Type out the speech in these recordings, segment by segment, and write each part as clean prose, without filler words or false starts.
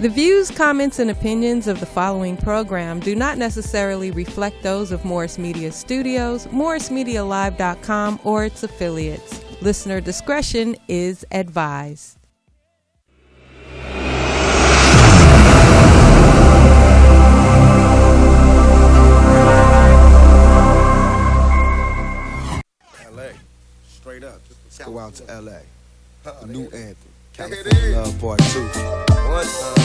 The views, comments, and opinions of the following program do not necessarily reflect those of Morris Media Studios, MorrisMediaLive.com, or its affiliates. Listener discretion is advised. LA, straight up. Just go out to LA. The new anthem, California Love Part 2. One time.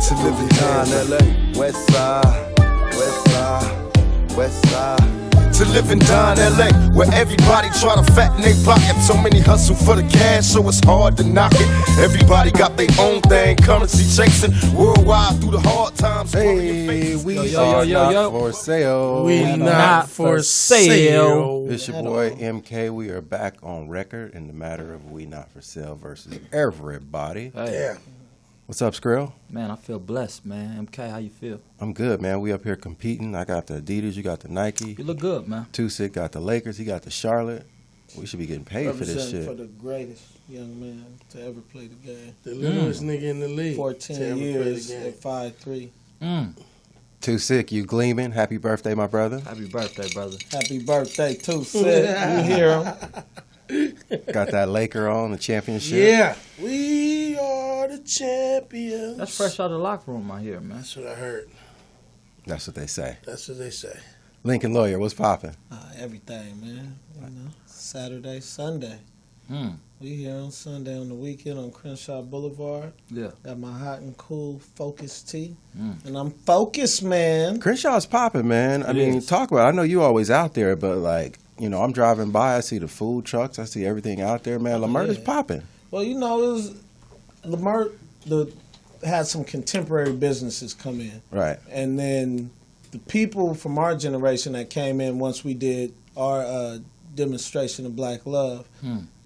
To live and die in LA. West side, west side, west side. To live and die in LA, where everybody try to fatten they pocket. So many hustle for the cash, so it's hard to knock it. Everybody got their own thing, currency chasing worldwide through the hard times. Hey, we yo. not for sale. We not for sale. It's your boy MK. We are back on record in the matter of we not for sale versus everybody. Hey. Yeah. What's up, Skrill? Man, I feel blessed, man. MK, how you feel? I'm good, man. We up here competing. I got the Adidas, you got the Nike. You look good, man. Two Sick got the Lakers, he got the Charlotte. We should be getting paid for this shit. For the greatest young man to ever play the game. The littlest nigga in the league. 14 years at 5'3". Two Sick, you gleaming. Happy birthday, my brother. Happy birthday, brother. Happy birthday, too, Sid. You hear him? Got that Laker on, the championship. Yeah. We are the champions. That's fresh out of the locker room out here, man. That's what I heard. That's what they say. That's what they say. Lincoln Lawyer, what's popping? Everything, man. You know, Saturday, Sunday. Mm. We here on Sunday on the weekend on Crenshaw Boulevard. Yeah. Got my hot and cool Focus tea. Mm. And I'm focused, man. Crenshaw's popping, man. I It mean, is. talk about it. I know you always out there, but like, you know, I'm driving by, I see the food trucks, I see everything out there, man. Lamert is popping. Well, you know, it was Lamert had some contemporary businesses come in. Right. And then the people from our generation that came in once we did our demonstration of Black Love,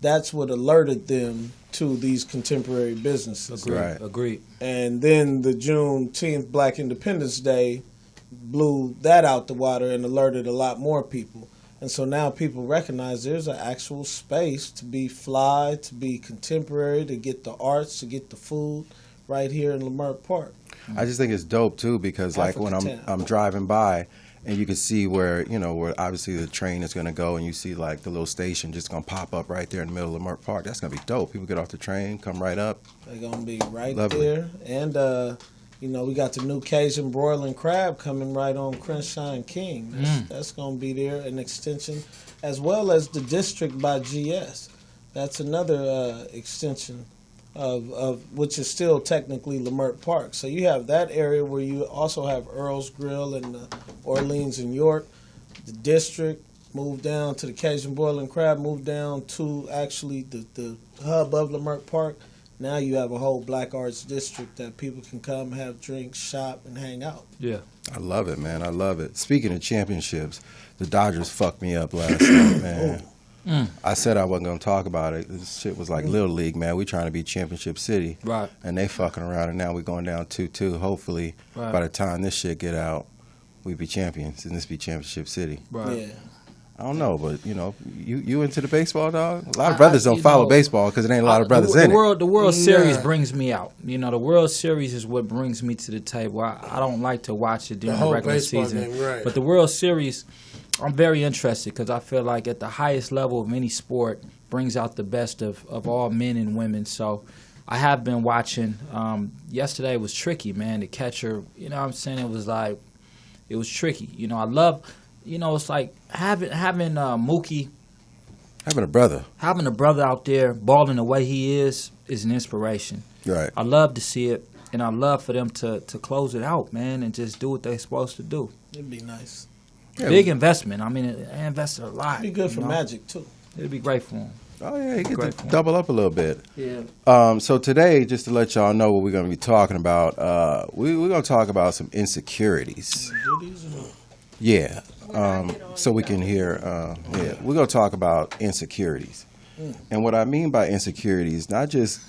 that's what alerted them to these contemporary businesses. Agreed. Right. Agreed. And then the Juneteenth Black Independence Day blew that out the water and alerted a lot more people. And so now people recognize there's an actual space to be fly, to be contemporary, to get the arts, to get the food right here in Lamert Park. I just think it's dope too because like when I'm driving by and you can see where, you know, where obviously the train is going to go and you see like the little station just going to pop up right there in the middle of Lamert Park. That's going to be dope. People get off the train, come right up. They're going to be right Lovely. there. And, you know, we got the new Cajun broiling crab coming right on Crenshaw and King. That's going to be there, an extension, as well as the district by GS. That's another extension of which is still technically Lamert Park. So you have that area where you also have Earl's Grill and Orleans and York. The district moved down to the Cajun broiling crab, moved down to actually the hub of Lamert Park. Now you have a whole Black Arts district that people can come, have drinks, shop, and hang out. Yeah. I love it, man. I love it. Speaking of championships, the Dodgers fucked me up last night, man. I said I wasn't going to talk about it. This shit was like Little League, man. We trying to be Championship City. Right. And they fucking around, and now we're going down 2-2. Hopefully, Right. by the time this shit get out, we be champions, and this be Championship City. Right. Yeah. I don't know, but, you know, you into the baseball, dog? A lot of brothers don't follow know, baseball because it ain't a lot of brothers in it. The World Series brings me out. You know, the World Series is what brings me to the table. I don't like to watch it during the whole regular baseball season. game, right. But the World Series, I'm very interested because I feel like at the highest level of any sport brings out the best of all men and women. So I have been watching. Yesterday was tricky, man. The catcher, you know what I'm saying? It was tricky. You know, I love, you know, it's like having Mookie. Having a brother. Having a brother out there balling the way he is an inspiration. Right. I love to see it, and I love for them to close it out, man, and just do what they're supposed to do. It'd be nice. Yeah, Big investment. I mean, they invested a lot. It'd be good for you know? Magic, too. It'd be great for them. Oh, yeah, he get Great to point. double up a little bit. Yeah. So today, just to let y'all know what we're going to be talking about, we're going to talk about some insecurities. Yeah. So we can hear, we're going to talk about insecurities. And what I mean by insecurities, not just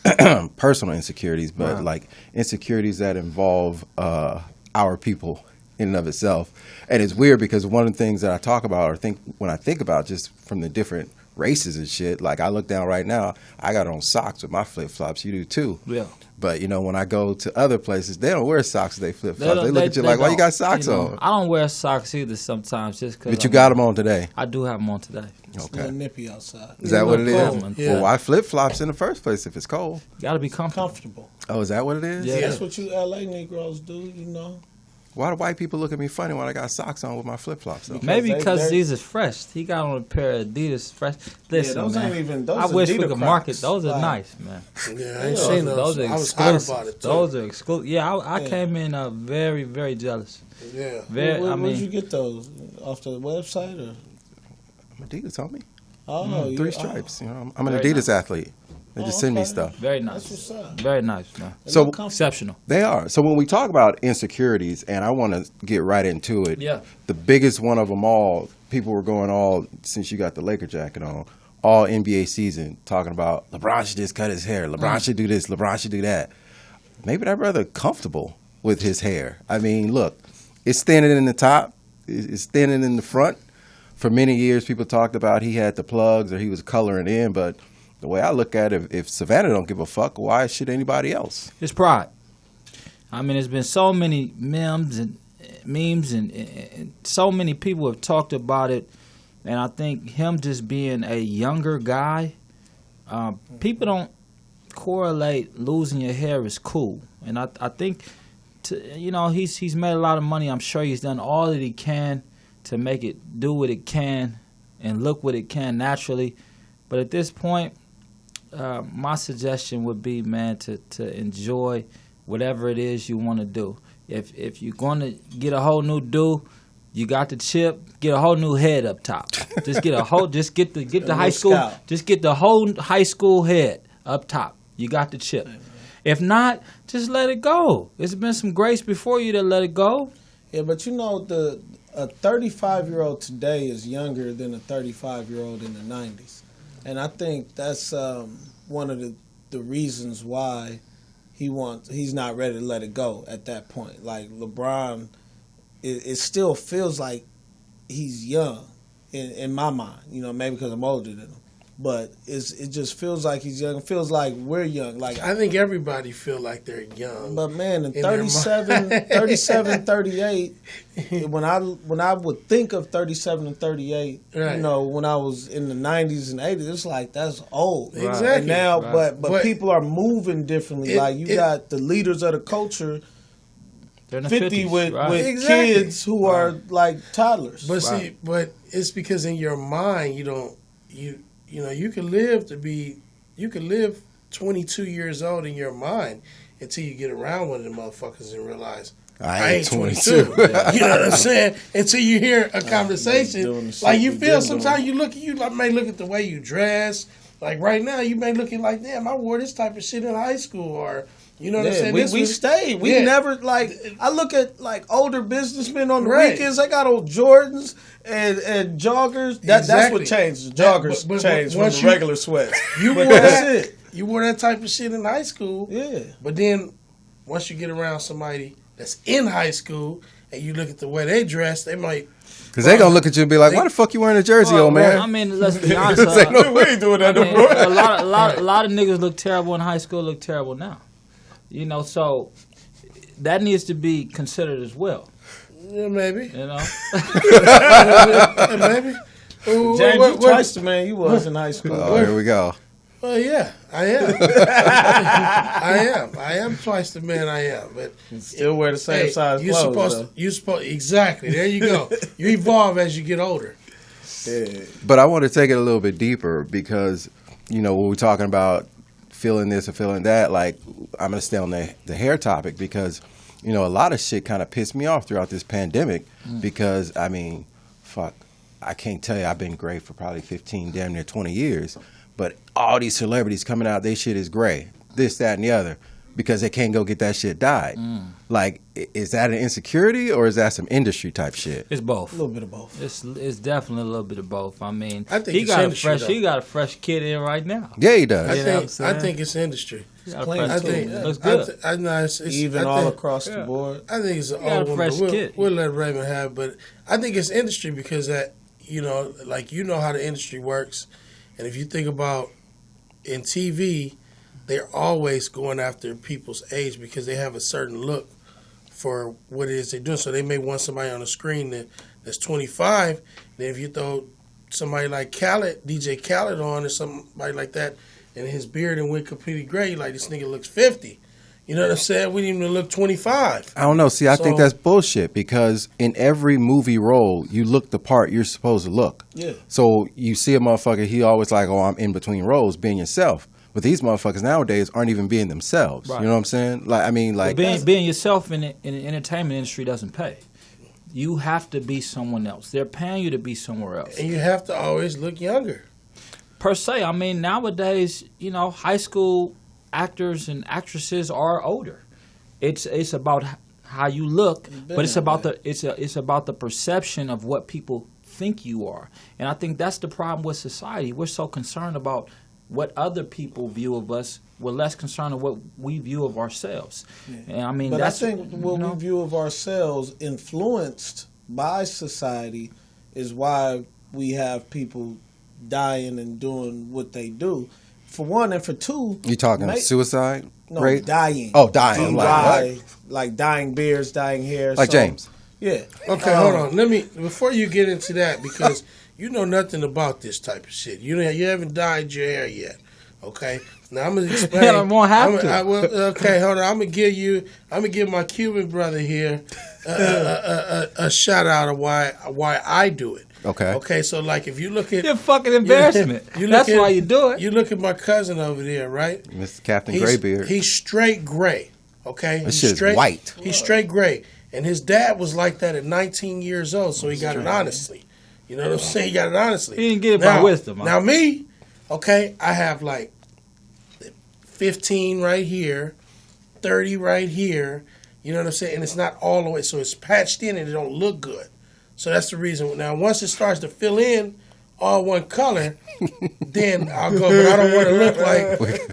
personal insecurities, but Right. like insecurities that involve our people in and of itself. And it's weird because one of the things that I talk about or think when I think about just from the different races and shit. Like I look down right now, I got on socks with my flip flops. You do too. Yeah. But you know, when I go to other places, they don't wear socks. They flip flops. They look at you like, "Why you got socks on?" I don't wear socks either sometimes, just because. But you got them on today. I do have them on today. It's a Okay. little nippy outside. Is that what it is? cold. Yeah. Well, why flip flops in the first place if it's cold? Got to be comfortable. Comfortable. Oh, is that what it is? Yeah. That's what you LA Negroes do, you know. Why do white people look at me funny when I got socks on with my flip flops though? Maybe they- because they're- these is fresh. He got on a pair of Adidas fresh. Listen, those man. ain't even- those I wish we Adidas could market. Crocs. Those are Like- nice, man. Yeah, I ain't seen those. Those are I was hot exclusive. about it too. Those are exclusive. Yeah, I Yeah. came in very, very jealous. Yeah. Very. Where'd I you mean, get those? Off the website or? Adidas told me. Oh, Three stripes. You know, I'm an Very Adidas nice. athlete. They just send me okay. stuff. very That's nice. what's up. Very nice, man. So Exceptional. they are. So when we talk about insecurities, and I want to get right into it. Yeah. The biggest one of them all. People were going all since you got the Laker jacket on. All NBA season talking about LeBron should just cut his hair. LeBron should do this. LeBron should do that. Maybe that brother comfortable with his hair. I mean, look, it's thinning in the top. It's thinning in the front. For many years, people talked about he had the plugs or he was coloring in. But the way I look at it, if Savannah don't give a fuck, why should anybody else? His pride. I mean, there's been so many memes and so many people have talked about it, and I think him just being a younger guy, people don't correlate losing your hair is cool, and I think, he's made a lot of money. I'm sure he's done all that he can to make it do what it can and look what it can naturally, but at this point, my suggestion would be, man, to enjoy whatever it is you want to do. If you're going to get a whole new do, you got the chip, get a whole new head up top. Just get the high school, scalp. just get the whole high school head up top. You got the chip. If not, just let it go. There's been some grace before you that let it go. Yeah, but you know, a 35-year-old today is younger than a 35-year-old in the 90s. And I think that's one of the reasons why he's not ready to let it go at that point. Like LeBron, it still feels like he's young in my mind. You know, maybe because I'm older than him. But it just feels like he's young. It feels like we're young. Like I think everybody feel like they're young. But man, in in their 37, 38, when I would think of 37 and 38, Right. you know, when I was in the 90s and 80s, it's like that's old. Exactly. And now, Right. but people are moving differently. Like you got the leaders of the culture, They're in the 50 50s, with right? Exactly. kids who are like toddlers. But see, but it's because in your mind you can live 22 years old in your mind until you get around one of the motherfuckers and realize I ain't 22. You know what I'm saying? Until you hear a conversation, like you feel sometimes you may look at the way you dress. Like right now, you may looking like, damn, I wore this type of shit in high school, or you know what I'm saying? We stayed. We never I look at like older businessmen on the Right. weekends. They got old Jordans and joggers. That's Exactly. what changed. The joggers But changed from once the regular sweats. You But wore that's that. it. You wore that type of shit in high school. Yeah. But then once you get around somebody that's in high school and you look at the way they dress, they might. Because they going to look at you and be like, why the fuck you wearing a jersey, old man? I mean, let's be honest. Say, no, we ain't doing that no more. A lot of niggas look terrible in high school. Look terrible now. You know, so that needs to be considered as well. Yeah, maybe. You know, Yeah, maybe. Ooh, James, what- you twice the man you was in high school. Oh, here we go. Well, yeah, I am. I am twice the man I am. But Still wear the same size clothes. you supposed exactly. There you go. You evolve as you get older. Yeah. But I want to take it a little bit deeper because, you know, when we're talking about feeling this or feeling that, like, I'm going to stay on the hair topic because, you know, a lot of shit kind of pissed me off throughout this pandemic because, I mean, fuck, I can't tell you, I've been gray for probably 15, damn near 20 years, but all these celebrities coming out, they shit is gray, this, that, and the other, because they can't go get that shit dyed. Like, is that an insecurity or is that some industry type shit? it's both. A little bit of both. It's definitely a little bit of both. I mean, I think it's industry, though. he got a fresh kid in right now. Yeah, he does. You know what I'm saying? I think it's industry. He got a clean fresh too, kid. man. Looks good. I know it's Even I all think- across the board. I think it's an got a old woman. fresh kid. We'll let Raymond have it, but I think it's industry because that, you know, like, you know how the industry works. And if you think about in TV, they're always going after people's age because they have a certain look for what it is they're doing. So they may want somebody on the screen that's 25. Then if you throw somebody like Khaled, DJ Khaled on, or somebody like that, and his beard and went completely gray, like this nigga looks 50. You know what I'm saying? We didn't even look 25. I don't know. See, I think that's bullshit because in every movie role, you look the part you're supposed to look. Yeah. So you see a motherfucker, he always like, oh, I'm in between roles, being yourself. But these motherfuckers nowadays aren't even being themselves. Right. You know what I'm saying? Like, I mean, like being yourself in the entertainment industry doesn't pay. You have to be someone else. They're paying you to be somewhere else. And you have to always look younger. Per se, I mean, nowadays, you know, high school actors and actresses are older. It's about how you look, but it's about the perception of what people think you are. And I think that's the problem with society. We're so concerned about what other people view of us. We're less concerned of what we view of ourselves. Yeah. And I mean, but I think what we view of ourselves, influenced by society, is why we have people dying and doing what they do. For one, and for two, you talking suicide? No, rate? dying. Oh, dying. Like dying beards, dying hair. Like James. Yeah. Okay, hold on. Let me before you get into that, because you know nothing about this type of shit. You haven't dyed your hair yet. Okay. Now I'm gonna explain. I won't have to. Okay, hold on. I'm gonna give my Cuban brother here a shout out of why I do it. Okay. Okay. So like, if you look at you're fucking embarrassment. That's why you do it. You look at my cousin over there, right? Mr. Captain Graybeard. He's straight gray. Okay. This shit's white. He's straight gray, and his dad was like that at 19 years old, so he got it honestly. You know what I'm saying? He got it honestly. He didn't get it by wisdom. Now me, okay, I have like 15 right here, 30 right here. You know what I'm saying? And it's not all the way, so it's patched in and it don't look good. So that's the reason. Now once it starts to fill in all one color, then I'll go. But I don't want to look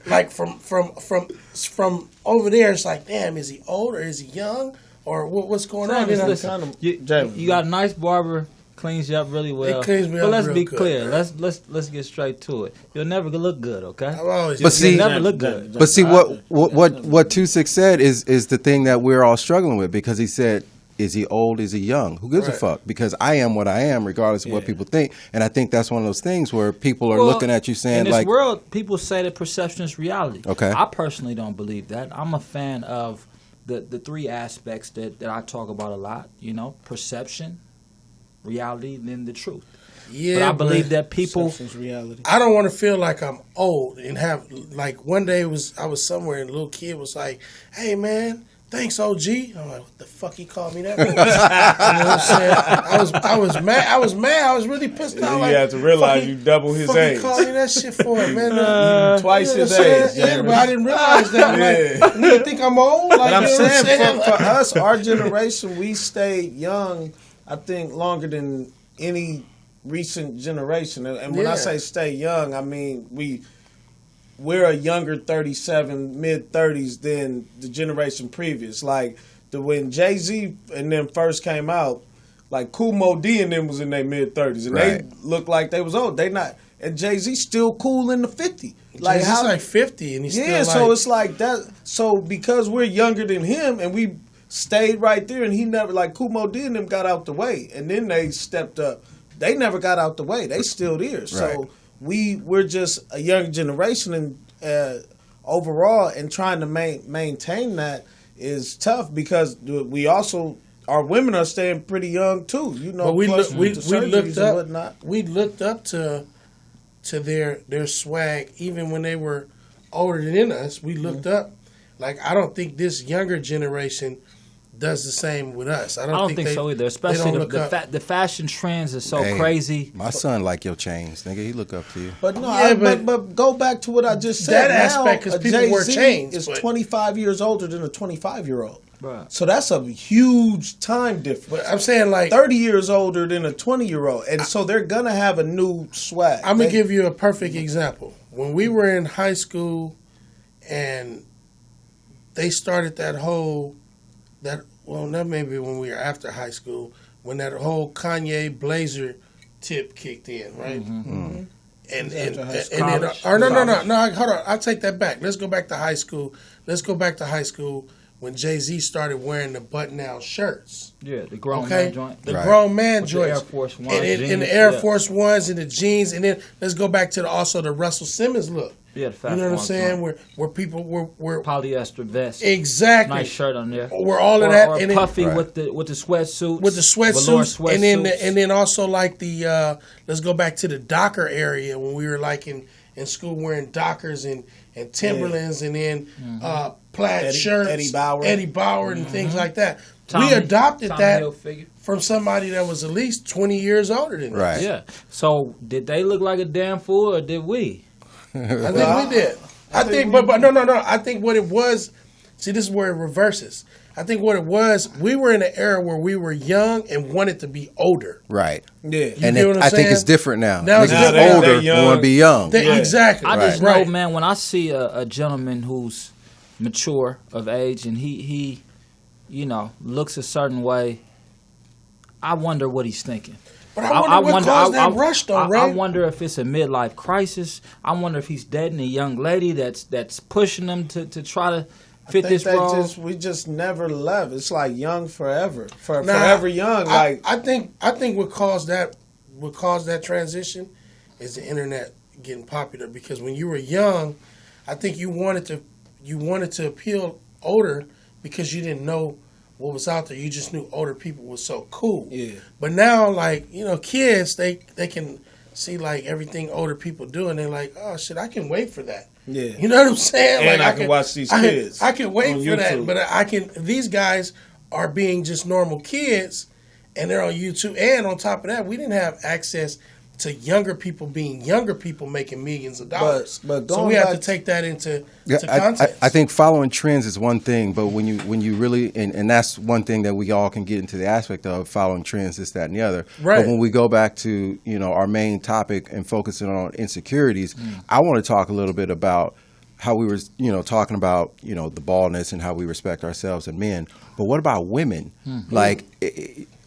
like from over there. It's like, damn, is he old or is he young or what's going on? Listen, you got a nice barber. Cleans you up really well. It cleans me but up let's real be good, clear. man. Let's get straight to it. You'll never look good, okay? I've always But see, you'll never look good. But see, what 26 said is the thing that we're all struggling with, because he said, is he old? Is he young? Who gives a fuck? Because I am what I am, regardless of what people think. And I think that's one of those things where people are looking at you saying, in this like, world, people say that perception is reality. Okay. I personally don't believe that. I'm a fan of the three aspects that I talk about a lot. You know, perception, reality, and then the truth. Yeah, but I believe that people. Reality. I don't want to feel like I'm old and have like one day I was somewhere and a little kid was like, "Hey man, thanks OG." I'm like, "What the fuck he called me that for?" You know what I'm saying? I was mad. I was really pissed off. You had to realize you double his age. He called me that shit for it, man. Twice his age. age. Yeah, but I didn't realize that. Like, you think I'm old? Like, But I'm you know saying, for us, our generation, we stayed young, I think, longer than any recent generation. And when I say stay young, I mean we're a younger 37, mid-30s than the generation previous. Like, when Jay-Z and them first came out, like, Kool Moe Dee and them was in their mid-30s. And they looked like they was old. They not. And Jay-Z still cool in the 50. Like, Jay-Z's like 50 and he's still like... so it's like that. So because we're younger than him and we stayed right there and he never, like, Kool Moe Dee and them got out the way. And then they stepped up. They never got out the way. They still there. Right. So we're just a young generation, and overall, and trying to maintain that is tough because we also, our women are staying pretty young too. You know, but we looked up to their swag even when they were older than us. We looked up. Like, I don't think this younger generation does the same with us. I don't think so either. Especially the fashion trends are so crazy. My son like your chains, nigga. He look up to you. But no, but go back to what I just said. That aspect, because people wear chains, is 25 years older than a 25-year-old. Right. So that's a huge time difference. But I'm saying, like, 30 years older than a 20-year-old, and so they're gonna have a new swag. I'm gonna give you a perfect example. When we were in high school, and they started that maybe when we were after high school, when that whole Kanye blazer tip kicked in, right? Mm-hmm. and then College? or no, hold on. I'll take that back. Let's go back to high school. When Jay-Z started wearing the button-down shirts. Yeah, the grown man joint. The grown man With joints. The Air Force Ones. And the Air Force Ones and the jeans. And then let's go back to the Russell Simmons look. Yeah, the fat you know what I'm ones saying? joint. Where people were polyester vest. Exactly. Nice shirt on there. Where all of that. Or and puffy then, with the sweatsuits. With the sweatsuits. And then also like the, let's go back to the Docker area when we were like in school wearing Dockers and Timberlands and then plaid shirts. Eddie Bauer and things like that. We adopted that from somebody that was at least 20 years older than us. Right. Yeah. So did they look like a damn fool or did we? I think we did. I think no. I think what it was, see, this is where it reverses. I think what it was, we were in an era where we were young and wanted to be older. Right. Yeah. And I think it's different now. Now it's different. Older, want to be young. Exactly. I just know, man, when I see a gentleman who's mature of age and he looks a certain way, I wonder what he's thinking. But I wonder what caused that rush, though, right? I wonder if it's a midlife crisis. I wonder if he's dating a young lady that's pushing him to try to fit this role. We just never left. It's like young forever, forever young. I think what caused that transition is the internet getting popular. Because when you were young, I think you wanted to appeal older because you didn't know what was out there. You just knew older people was so cool. Yeah. But now, like, kids, they can see like everything older people do, and they're like, oh shit, I can wait for that. Yeah. You know what I'm saying? And like, I can watch these kids. I can wait for YouTube. that, but these guys are being just normal kids, and they're on YouTube. And on top of that, we didn't have access to younger people being younger people making millions of dollars. But so we have to take that into context. I think following trends is one thing, but when you really and that's one thing that we all can get into the aspect of following trends, this, that, and the other. Right. But when we go back to our main topic and focusing on insecurities, I want to talk a little bit about how we were talking about the baldness and how we respect ourselves and men. But what about women? Like.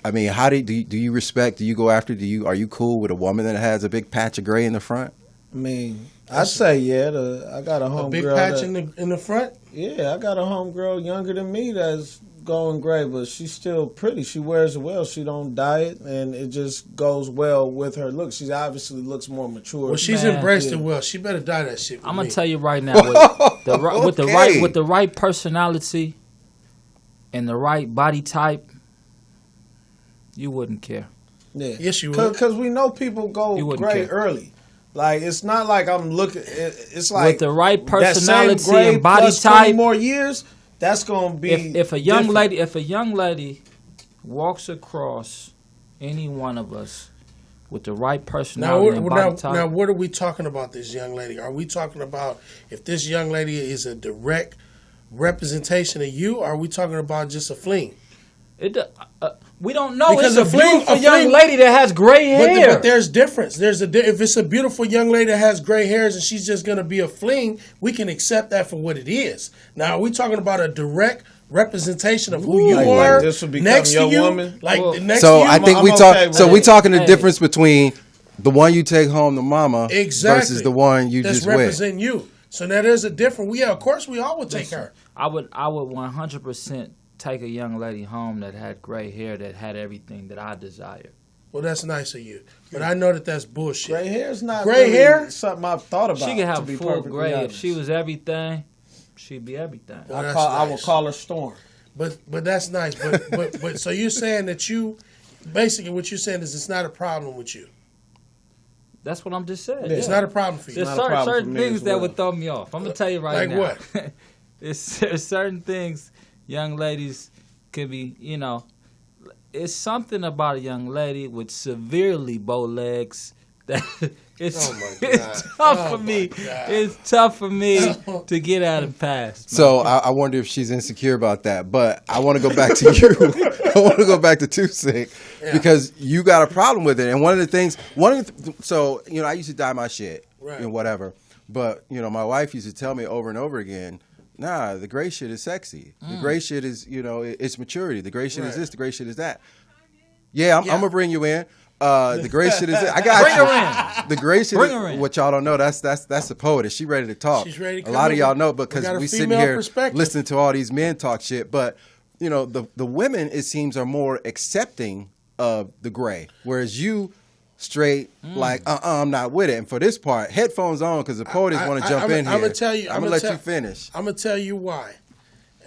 I mean, how do you respect? Do you go after? Are you cool with a woman that has a big patch of gray in the front? I mean, I'd say I got a homegirl. Big patch in the front. Yeah, I got a homegirl younger than me that's going gray, but she's still pretty. She wears it well. She don't diet, and it just goes well with her look. She obviously looks more mature. Well, she's embraced it well. She better dye that shit. I'm gonna tell you right now, with the right personality and the right body type. You wouldn't care. Yeah. Yes, you would. Because we know people go gray early. Like, it's not like I'm looking. It's like with the right personality and body plus type. 20 more years, that's gonna be. If a young lady walks across any one of us with the right personality and body type. Now, what are we talking about? This young lady? Are we talking about if this young lady is a direct representation of you? Or are we talking about just a fling? We don't know. Because it's a beautiful young lady that has gray hair. But there's difference. If it's a beautiful young lady that has gray hairs and she's just going to be a fling, we can accept that for what it is. Now, are we talking about a direct representation of who you are like this would become next your to you? woman? Next so to you? I think we talk. So we talking the difference between the one you take home to mama versus the one you that's just wear. representing you. So now there's a difference. Of course, we all would take her. I would 100%. Take a young lady home that had gray hair, that had everything that I desired. Well, that's nice of you, but I know that's bullshit. Gray hair is not gray hair. Something I've thought about. She could have full gray. Honest. If she was everything, she'd be everything. Well, I will call her Storm. But that's nice. But so you're saying that basically what you're saying is it's not a problem with you. That's what I'm just saying. Yeah. It's not a problem for you. There's certain things that would throw me off. I'm gonna tell you right now. Like what? There's certain things. Young ladies could be, it's something about a young lady with severely bow legs that it's tough for me. It's tough for me to get out and pass. So I wonder if she's insecure about that. But I want to go back to you. I want to go back to Tusik because you got a problem with it. And one of the things, I used to dye my shit and whatever. But my wife used to tell me over and over again. Nah, the gray shit is sexy. The gray shit is, it's maturity. The gray shit is this. The gray shit is that. Yeah, I'm going to bring you in. The gray shit is it. I got Bring you. her in. The gray shit Bring her is in. what y'all don't know. That's the poetess. She ready to talk. She's ready to A lot of come y'all in. know We because got a we sitting female here perspective. listening to all these men talk shit. But you know, the women, it seems, are more accepting of the gray, whereas you straight like I'm not with it. And for this part, headphones on because the poetess want to jump in here. I'm gonna tell you. I'm gonna let you finish. I'm gonna tell you why,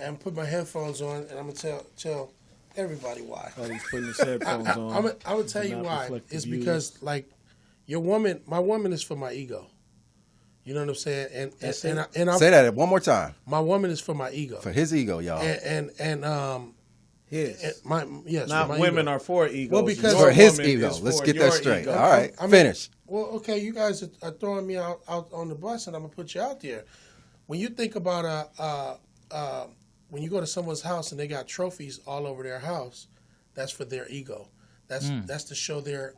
and put my headphones on, and I'm gonna tell everybody why. Oh, he's putting his headphones on. I'm gonna tell you not why. reflect the It's views. because like my woman is for my ego. You know what I'm saying? And Say that one more time my woman is for my ego. for his ego, y'all. And His. my yes, Not my women ego. are for egos. Well, because- Your For his woman ego. is Let's for get your that straight. ego. All right, I mean, finish. Well, okay, you guys are throwing me out on the bus, and I'm gonna put you out there. When you think about when you go to someone's house and they got trophies all over their house, that's for their ego. That's to show their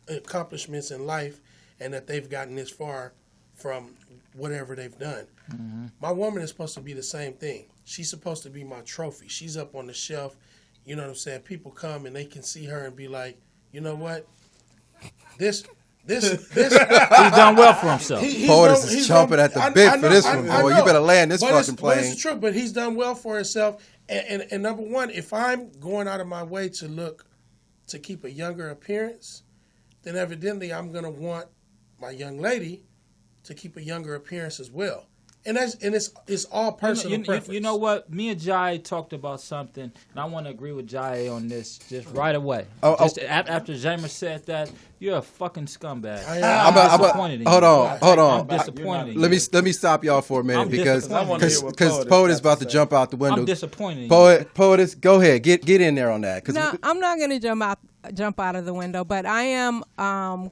accomplishments in life and that they've gotten this far from whatever they've done. My woman is supposed to be the same thing. She's supposed to be my trophy. She's up on the shelf. You know what I'm saying? People come and they can see her and be like, you know what? This. He's done well for himself. Poetess is chomping at the bit for this one, boy. You better land this fucking But plane. it's true. But he's done well for himself. And number one, if I'm going out of my way to keep a younger appearance, then evidently I'm going to want my young lady to keep a younger appearance as well. And it's all personal preference. You know what? Me and Jai talked about something, and I want to agree with Jai on this just right away. After Jamer said that, you're a fucking scumbag. I'm disappointed in you. Hold on. I'm disappointed in you. Let me stop y'all for a minute I'm because disappointed. I wanna hear what Poetess Poetess about to got to jump out the window. I'm disappointed in you. Poetess, go ahead, get in there on that. No, I'm not going to jump out of the window, but I am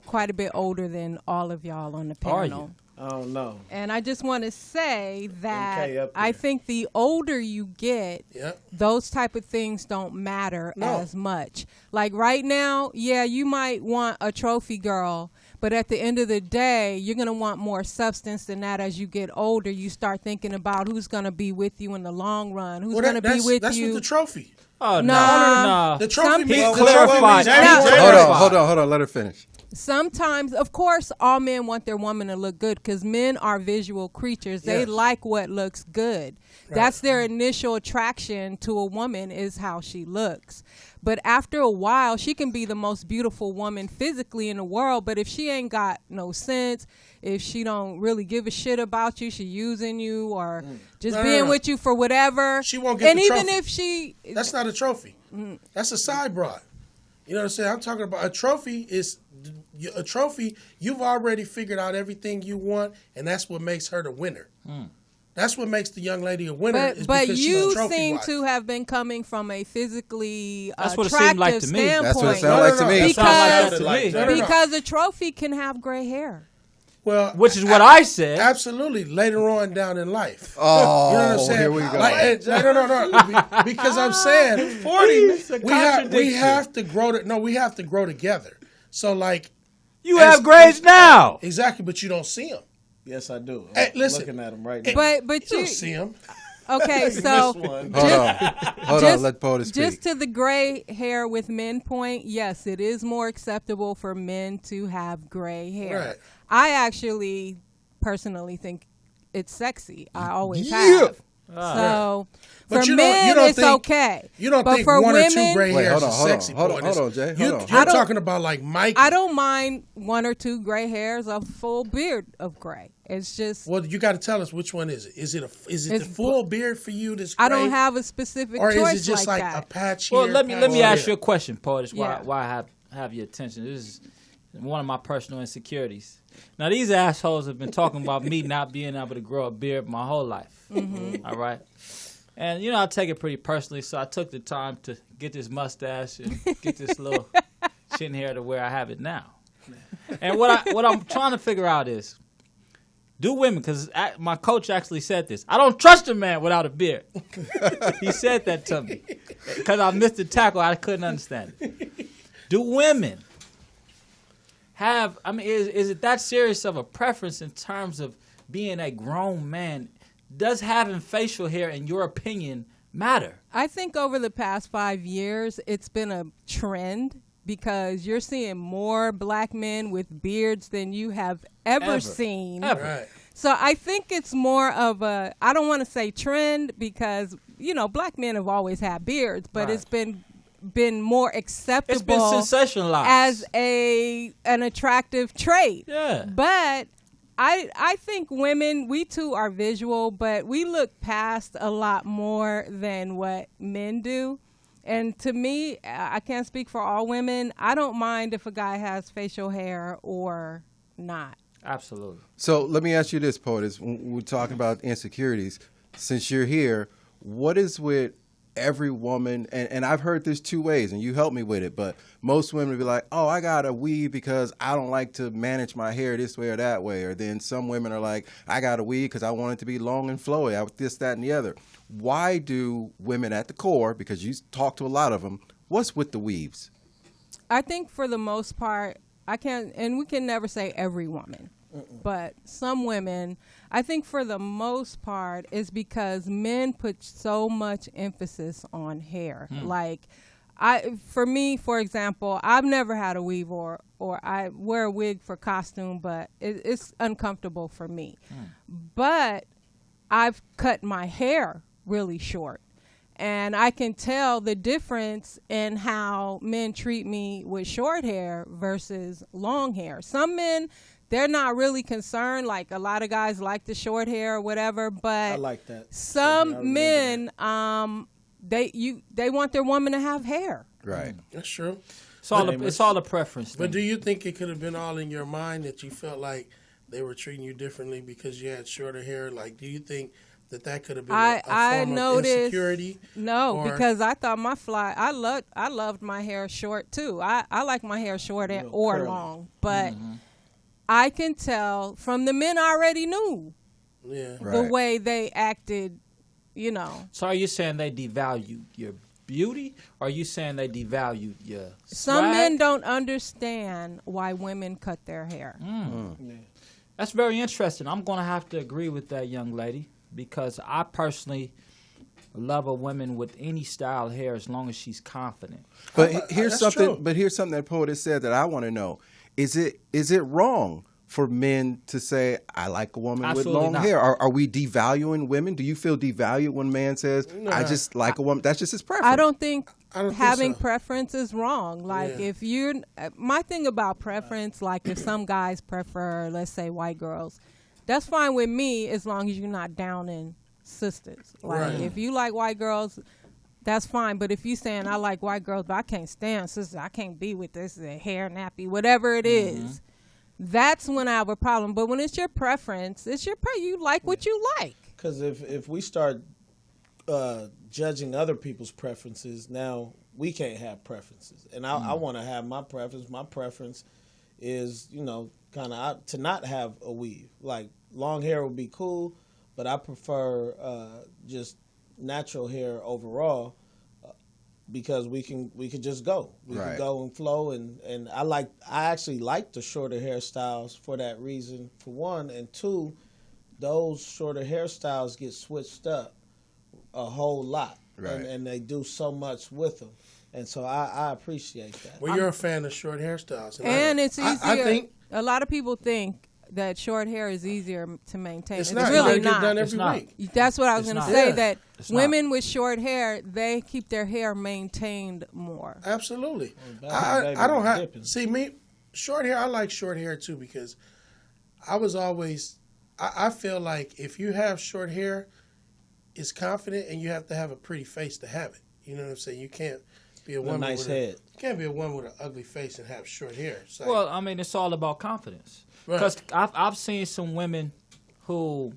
quite a bit older than all of y'all on the panel. Are you? Oh, no. And I just want to say MK that up I there. think the older you get, Yep. those type of things don't matter No. as much. Like right now, yeah, you might want a trophy girl, but at the end of the day, you're going to want more substance than that. As you get older, you start thinking about who's going to be with you in the long run, who's going to be with that's you. with the trophy. Oh, Nah. no. The trophy Some means people- the trophy clarified. means Now- everything. Hold on. Let her finish. Sometimes, of course, all men want their woman to look good because men are visual creatures. They Yes. like what looks good. Right. That's their initial attraction to a woman is how she looks. But after a while, she can be the most beautiful woman physically in the world. But if she ain't got no sense, if she don't really give a shit about you, she using you or just No, being no. with you for whatever. She won't get and the even trophy. if she, That's not a trophy. That's a side broad. You know what I'm saying? I'm talking about a trophy is a trophy. You've already figured out everything you want, and that's what makes her the winner. That's what makes the young lady a winner. is but because she's you trophy seem wife. to have been coming from a physically That's what it attractive seemed like to me. standpoint. That's what it No, sounds no, like to no. me. That's Because- to Like me. that. No. Because a trophy can have gray hair. Well, Which is what I said. absolutely later on down in life. Oh, You know what I'm saying? here we go. No. Because I'm saying 40. That's a we have contradiction. to grow. We have to grow together. So like You have grades now. exactly, but you don't see them. Yes, I do. Hey, I'm listen. looking at him right now. But You you don't see them. okay? So Hold on. Let Poetess speak. just to the gray hair with men point, yes, it is more acceptable for men to have gray hair. Right. I actually personally think it's sexy. I always Yeah. have. So But for you don't- men, you don't it's think- okay. You don't but think for one women, or two gray Wait, hairs hold on, is hold on, sexy. hold on, Poetess. hold on, Jay, You're hold on. I don't- talking about like Mikey. I don't mind one or two gray hairs, a full beard of gray. It's just Well, you got to tell us which one is it. Is it the It's full beard for you? That's I don't great? have a specific Or choice is it just like that. a patch Well, here? let me patch ask there? you a question, Poetess. Yeah. Why I have your attention? This is one of my personal insecurities. Now, these assholes have been talking about me not being able to grow a beard my whole life. All right. And, you know, I take it pretty personally, so I took the time to get this mustache and get this little chin hair to where I have it now. And what I'm trying to figure out is, do women, because my coach actually said this, I don't trust a man without a beard. He said that to me. Because I missed the tackle, I couldn't understand it. Do women have, I mean, is it that serious of a preference in terms of being a grown man? Does having facial hair, in your opinion, matter? I think over the past 5 years, it's been a trend because you're seeing more black men with beards than you have ever seen. Ever. Right. So I think it's more of a, I don't want to say trend because, black men have always had beards, but Right. it's been more acceptable. It's been sensationalized as an attractive trait. Yeah. But I think women, we too are visual, but we look past a lot more than what men do. And to me, I can't speak for all women. I don't mind if a guy has facial hair or not. Absolutely. So let me ask you this, POTUS. When we're talking about insecurities, since you're here, what is with every woman, and I've heard this two ways, and you help me with it, but most women will be like, oh, I got a weave because I don't like to manage my hair this way or that way. Or then some women are like, I got a weave because I want it to be long and flowy, this, that, and the other. Why do women at the core, because you talk to a lot of them, what's with the weaves? I think for the most part, we can never say every woman, but some women, I think for the most part is because men put so much emphasis on hair. Like, for me, for example, I've never had a weave or I wear a wig for costume, but it's uncomfortable for me. But I've cut my hair really short. And I can tell the difference in how men treat me with short hair versus long hair. Some men, they're not really concerned. Like, a lot of guys like the short hair or whatever, but I like that. some men, they want their woman to have hair. Right. That's true. It's all a preference But thing. do you think it could have been all in your mind that you felt like they were treating you differently because you had shorter hair? Like, do you think that could have been a form of insecurity? No, because I thought I loved my hair short too. I like my hair short or curly. long, but I can tell from the men I already knew Yeah. the Right. way they acted, So are you saying they devalued your beauty, or are you saying they devalued your Some swag? men don't understand why women cut their hair. That's very interesting. I'm going to have to agree with that young lady because I personally love a woman with any style hair as long as she's confident. But here's that's something. true. But here's something that POTUS said that I want to know: is it wrong for men to say I like a woman Absolutely with long not. hair? Are we devaluing women? Do you feel devalued when a man says I just like a woman? That's just his preference. I don't think think having so. preference is wrong. Like, Yeah. if you're, my thing about preference, like if some guys prefer, let's say, white girls, that's fine with me as long as you're not downing sisters. Like, Right. if you like white girls, that's fine. But if you saying I like white girls, but I can't stand sisters, I can't be with this hair nappy, whatever it is, that's when I have a problem. But when it's your preference, you like what you like. Because if we start judging other people's preferences, now we can't have preferences. And I want to have my preference. My preference is, kind of to not have a weave. Like, long hair would be cool, but I prefer just natural hair overall because we can just go. We Right. can go and flow. And I actually like the shorter hairstyles for that reason, for one. And two, those shorter hairstyles get switched up a whole lot, Right. and they do so much with them, and so I appreciate that. Well, you're a fan of short hairstyles. And it's easier. I think a lot of people think that short hair is easier to maintain. it's It's not. really You gotta not. get done It's every not. week. That's what I was It's going to not. say, Yeah. that It's not. women with short hair, they keep their hair maintained more. Absolutely. Well, back I don't in the have dipping. see me short hair. I like short hair too because I was always. I feel like if you have short hair, it's confident, and you have to have a pretty face to have it. You know what I'm saying? You can't be a A woman nice with head. You can't be a woman with an ugly face and have short hair. It's like, Well, I mean, it's all about confidence. Right. Because I've seen some women who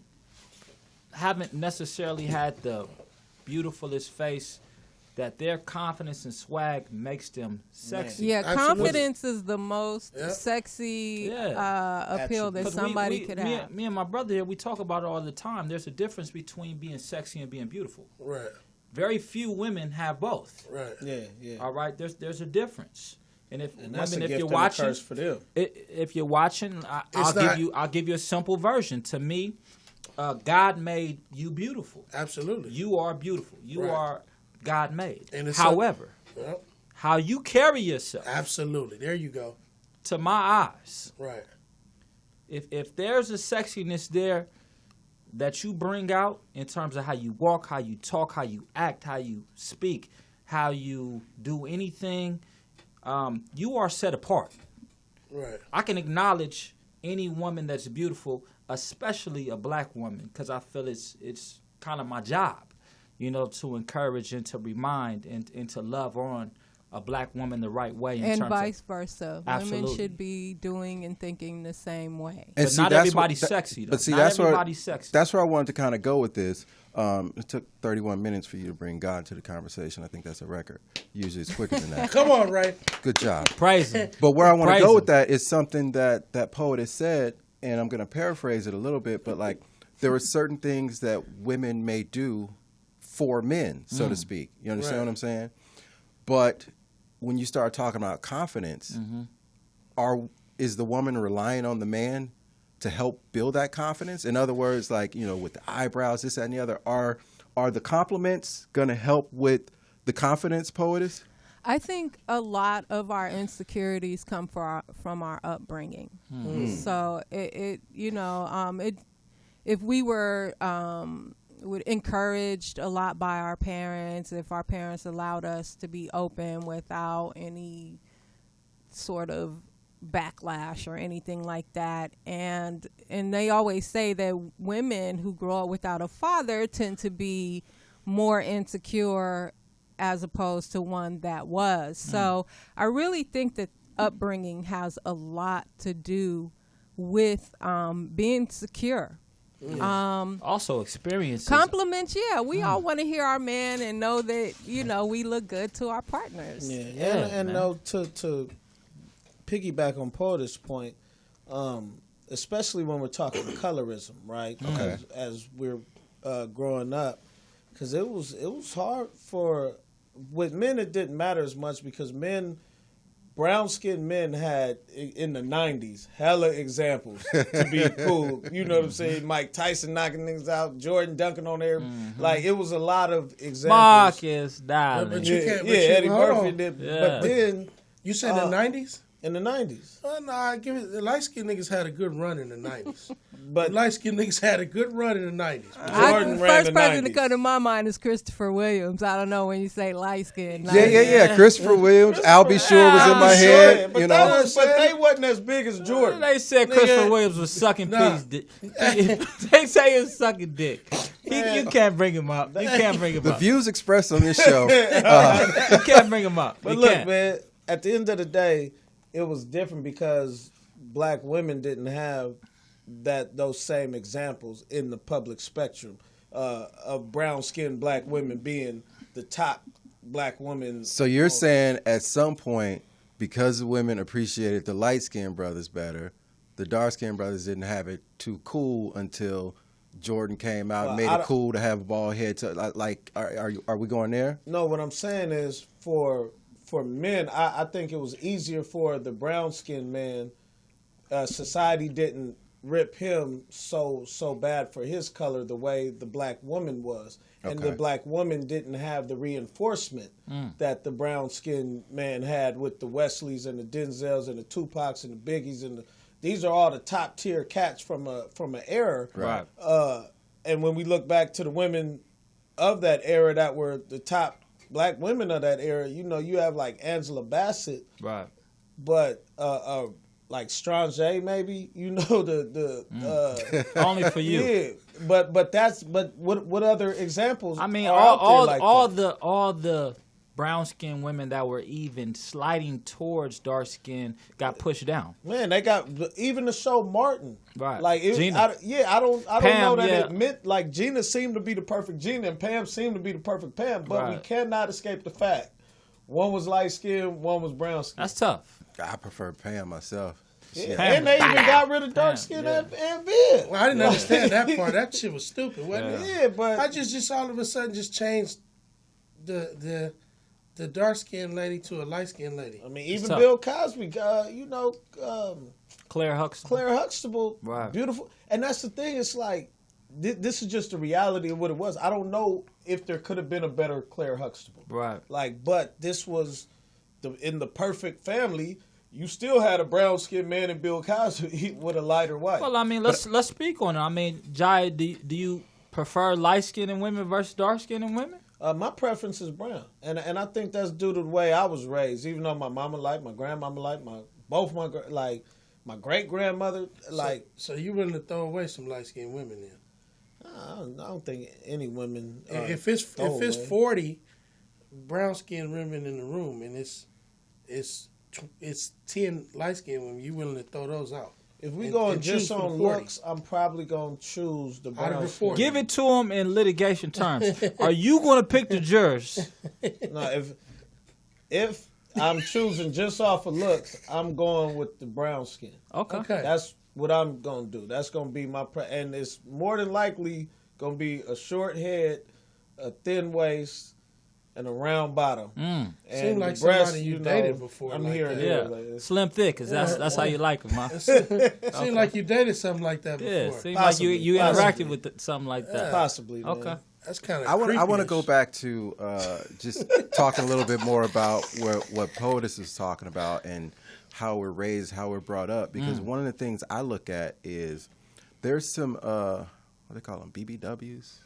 haven't necessarily had the beautifulest face, that their confidence and swag makes them sexy. Yeah, Absolutely. confidence is the most Yeah. sexy Yeah. appeal that 'Cause somebody could have. Me and my brother here, we talk about it all the time. There's a difference between being sexy and being beautiful. right, Very few women have both. right. Yeah. All right, there's a difference. And if And that's women, a if gift you're and a watching, curse for them. if you're watching, I'll not- give you a simple version. To me, God made you beautiful. Absolutely. You are beautiful. You Right. are God made. And it's However, Well, how you carry yourself. Absolutely. There you go. To my eyes, Right. if there's a sexiness there that you bring out in terms of how you walk, how you talk, how you act, how you speak, how you do anything, you are set apart. Right. I can acknowledge any woman that's beautiful, especially a black woman, because I feel it's kind of my job, to encourage and to remind and to love on a black woman the right way. And vice versa. Absolutely. Women should be doing and thinking the same way. And But see, not that's everybody's what, sexy, though. But see, Not that's everybody's sexy. That's where I wanted to kind of go with this. It took 31 minutes for you to bring God to the conversation. I think that's a record. Usually it's quicker than that. Come on, Ray. Good job. Praise him. But where I want to Praise go him. with that is something that poet has said, and I'm going to paraphrase it a little bit, but like there are certain things that women may do for men, so to speak. You understand what I'm saying? But when you start talking about confidence, is the woman relying on the man to help build that confidence? In other words, like, with the eyebrows, this, that, and the other, are the compliments going to help with the confidence, poetess? I think a lot of our insecurities come from our upbringing. So if we were encouraged a lot by our parents, if our parents allowed us to be open without any sort of backlash or anything like that, and they always say that women who grow up without a father tend to be more insecure as opposed to one that was. So I really think that upbringing has a lot to do with being secure. Also experiences. Compliments, we all want to hear our man and know that, we look good to our partners. And to piggyback on Porter's point, especially when we're talking colorism, right? Okay. As we're growing up, because it was hard with men. It didn't matter as much because brown skinned men had in the 90s hella examples to be cool. You know what I'm saying? Mike Tyson knocking things out, Jordan dunking on there. Like it was a lot of examples. Marcus, darling. But you can't. Eddie hold Murphy on. did. Yeah. But then You said the 90s? in the 90s. Nah, give it. The light skinned niggas had a good run in the 90s. But The light skinned niggas had a good run in the 90s. Jordan The ran first the person to 90s. come to my mind is Christopher Williams. I don't know when you say light skin. Yeah. Christopher Williams, Albie Shore was in my head. But they wasn't as big as Jordan. They said Christopher Williams was sucking pig's dick. They say he was sucking dick. You can't bring him up. You can't bring him The up. views expressed on this show. You can't bring him up. But You look, can't. man, at the end of the day, it was different because black women didn't have those same examples in the public spectrum of brown-skinned black women being the top black women. So you're saying at some point, because women appreciated the light-skinned brothers better, the dark-skinned brothers didn't have it too cool until Jordan came out and made it cool to have a bald head. Are we going there? No, what I'm saying is for men, I think it was easier for the brown-skinned man. Society didn't rip him so bad for his color the way the black woman was. And the black woman didn't have the reinforcement that the brown-skinned man had with the Wesleys and the Denzels and the Tupacs and the Biggies and these are all the top-tier cats from an era. Right. And when we look back to the women of that era that were the top black women of that era, you have like Angela Bassett, Right. but like Strange maybe, Only for you. yeah. But what other examples? I mean, are out there like all that? the brown skinned women that were even sliding towards dark skin got pushed down. Man, they got even the show Martin. Right. Like Gina. I don't Pam, know that yeah. it meant like Gina seemed to be the perfect Gina and Pam seemed to be the perfect Pam, but we Right. cannot escape the fact one was light skinned, one was brown skinned. That's tough. I prefer Pam myself. Yeah. Pam And they even was got rid of dark Pam, skin yeah. and Viv. Well, I didn't understand that part. That shit was stupid, wasn't it? Yeah, but I just all of a sudden just changed the dark skinned lady to a light skinned lady. I mean, even tough. Bill Cosby, Claire Huxtable. Claire Huxtable, Right. beautiful. And that's the thing. It's like this is just the reality of what it was. I don't know if there could have been a better Claire Huxtable. Right. But this was in the perfect family, you still had a brown skinned man in Bill Cosby with a lighter white. Well, I mean, let's speak on it. I mean, Jai, do you prefer light skinned women versus dark skinned women? My preference is brown, and I think that's due to the way I was raised. Even though my mama liked, my grandmama liked, my great grandmother like. So you willing to throw away some light skinned women then? I don't think any women. If it's 40 brown skinned women in the room and it's 10 light skinned women, you willing to throw those out? If we going just on looks, I'm probably going to choose the brown skin. Give it to them in litigation terms. Are you going to pick the jurors? No, if I'm choosing just off of looks, I'm going with the brown skin. Okay. That's what I'm going to do. That's going to be my and it's more than likely going to be a short head, a thin waist, and a round bottom. Mm. Seems like somebody you dated before. I'm like hearing that. it. Slim thick, cause that's how you like them, huh? Seems like you dated something like that before. Yeah, seems like you interacted with something like that. Possibly. Man. Okay. That's kind of. I want to go back to just talking a little bit more about what POTUS is talking about and how we're raised, how we're brought up. Because one of the things I look at is there's some what do they call them, BBWs,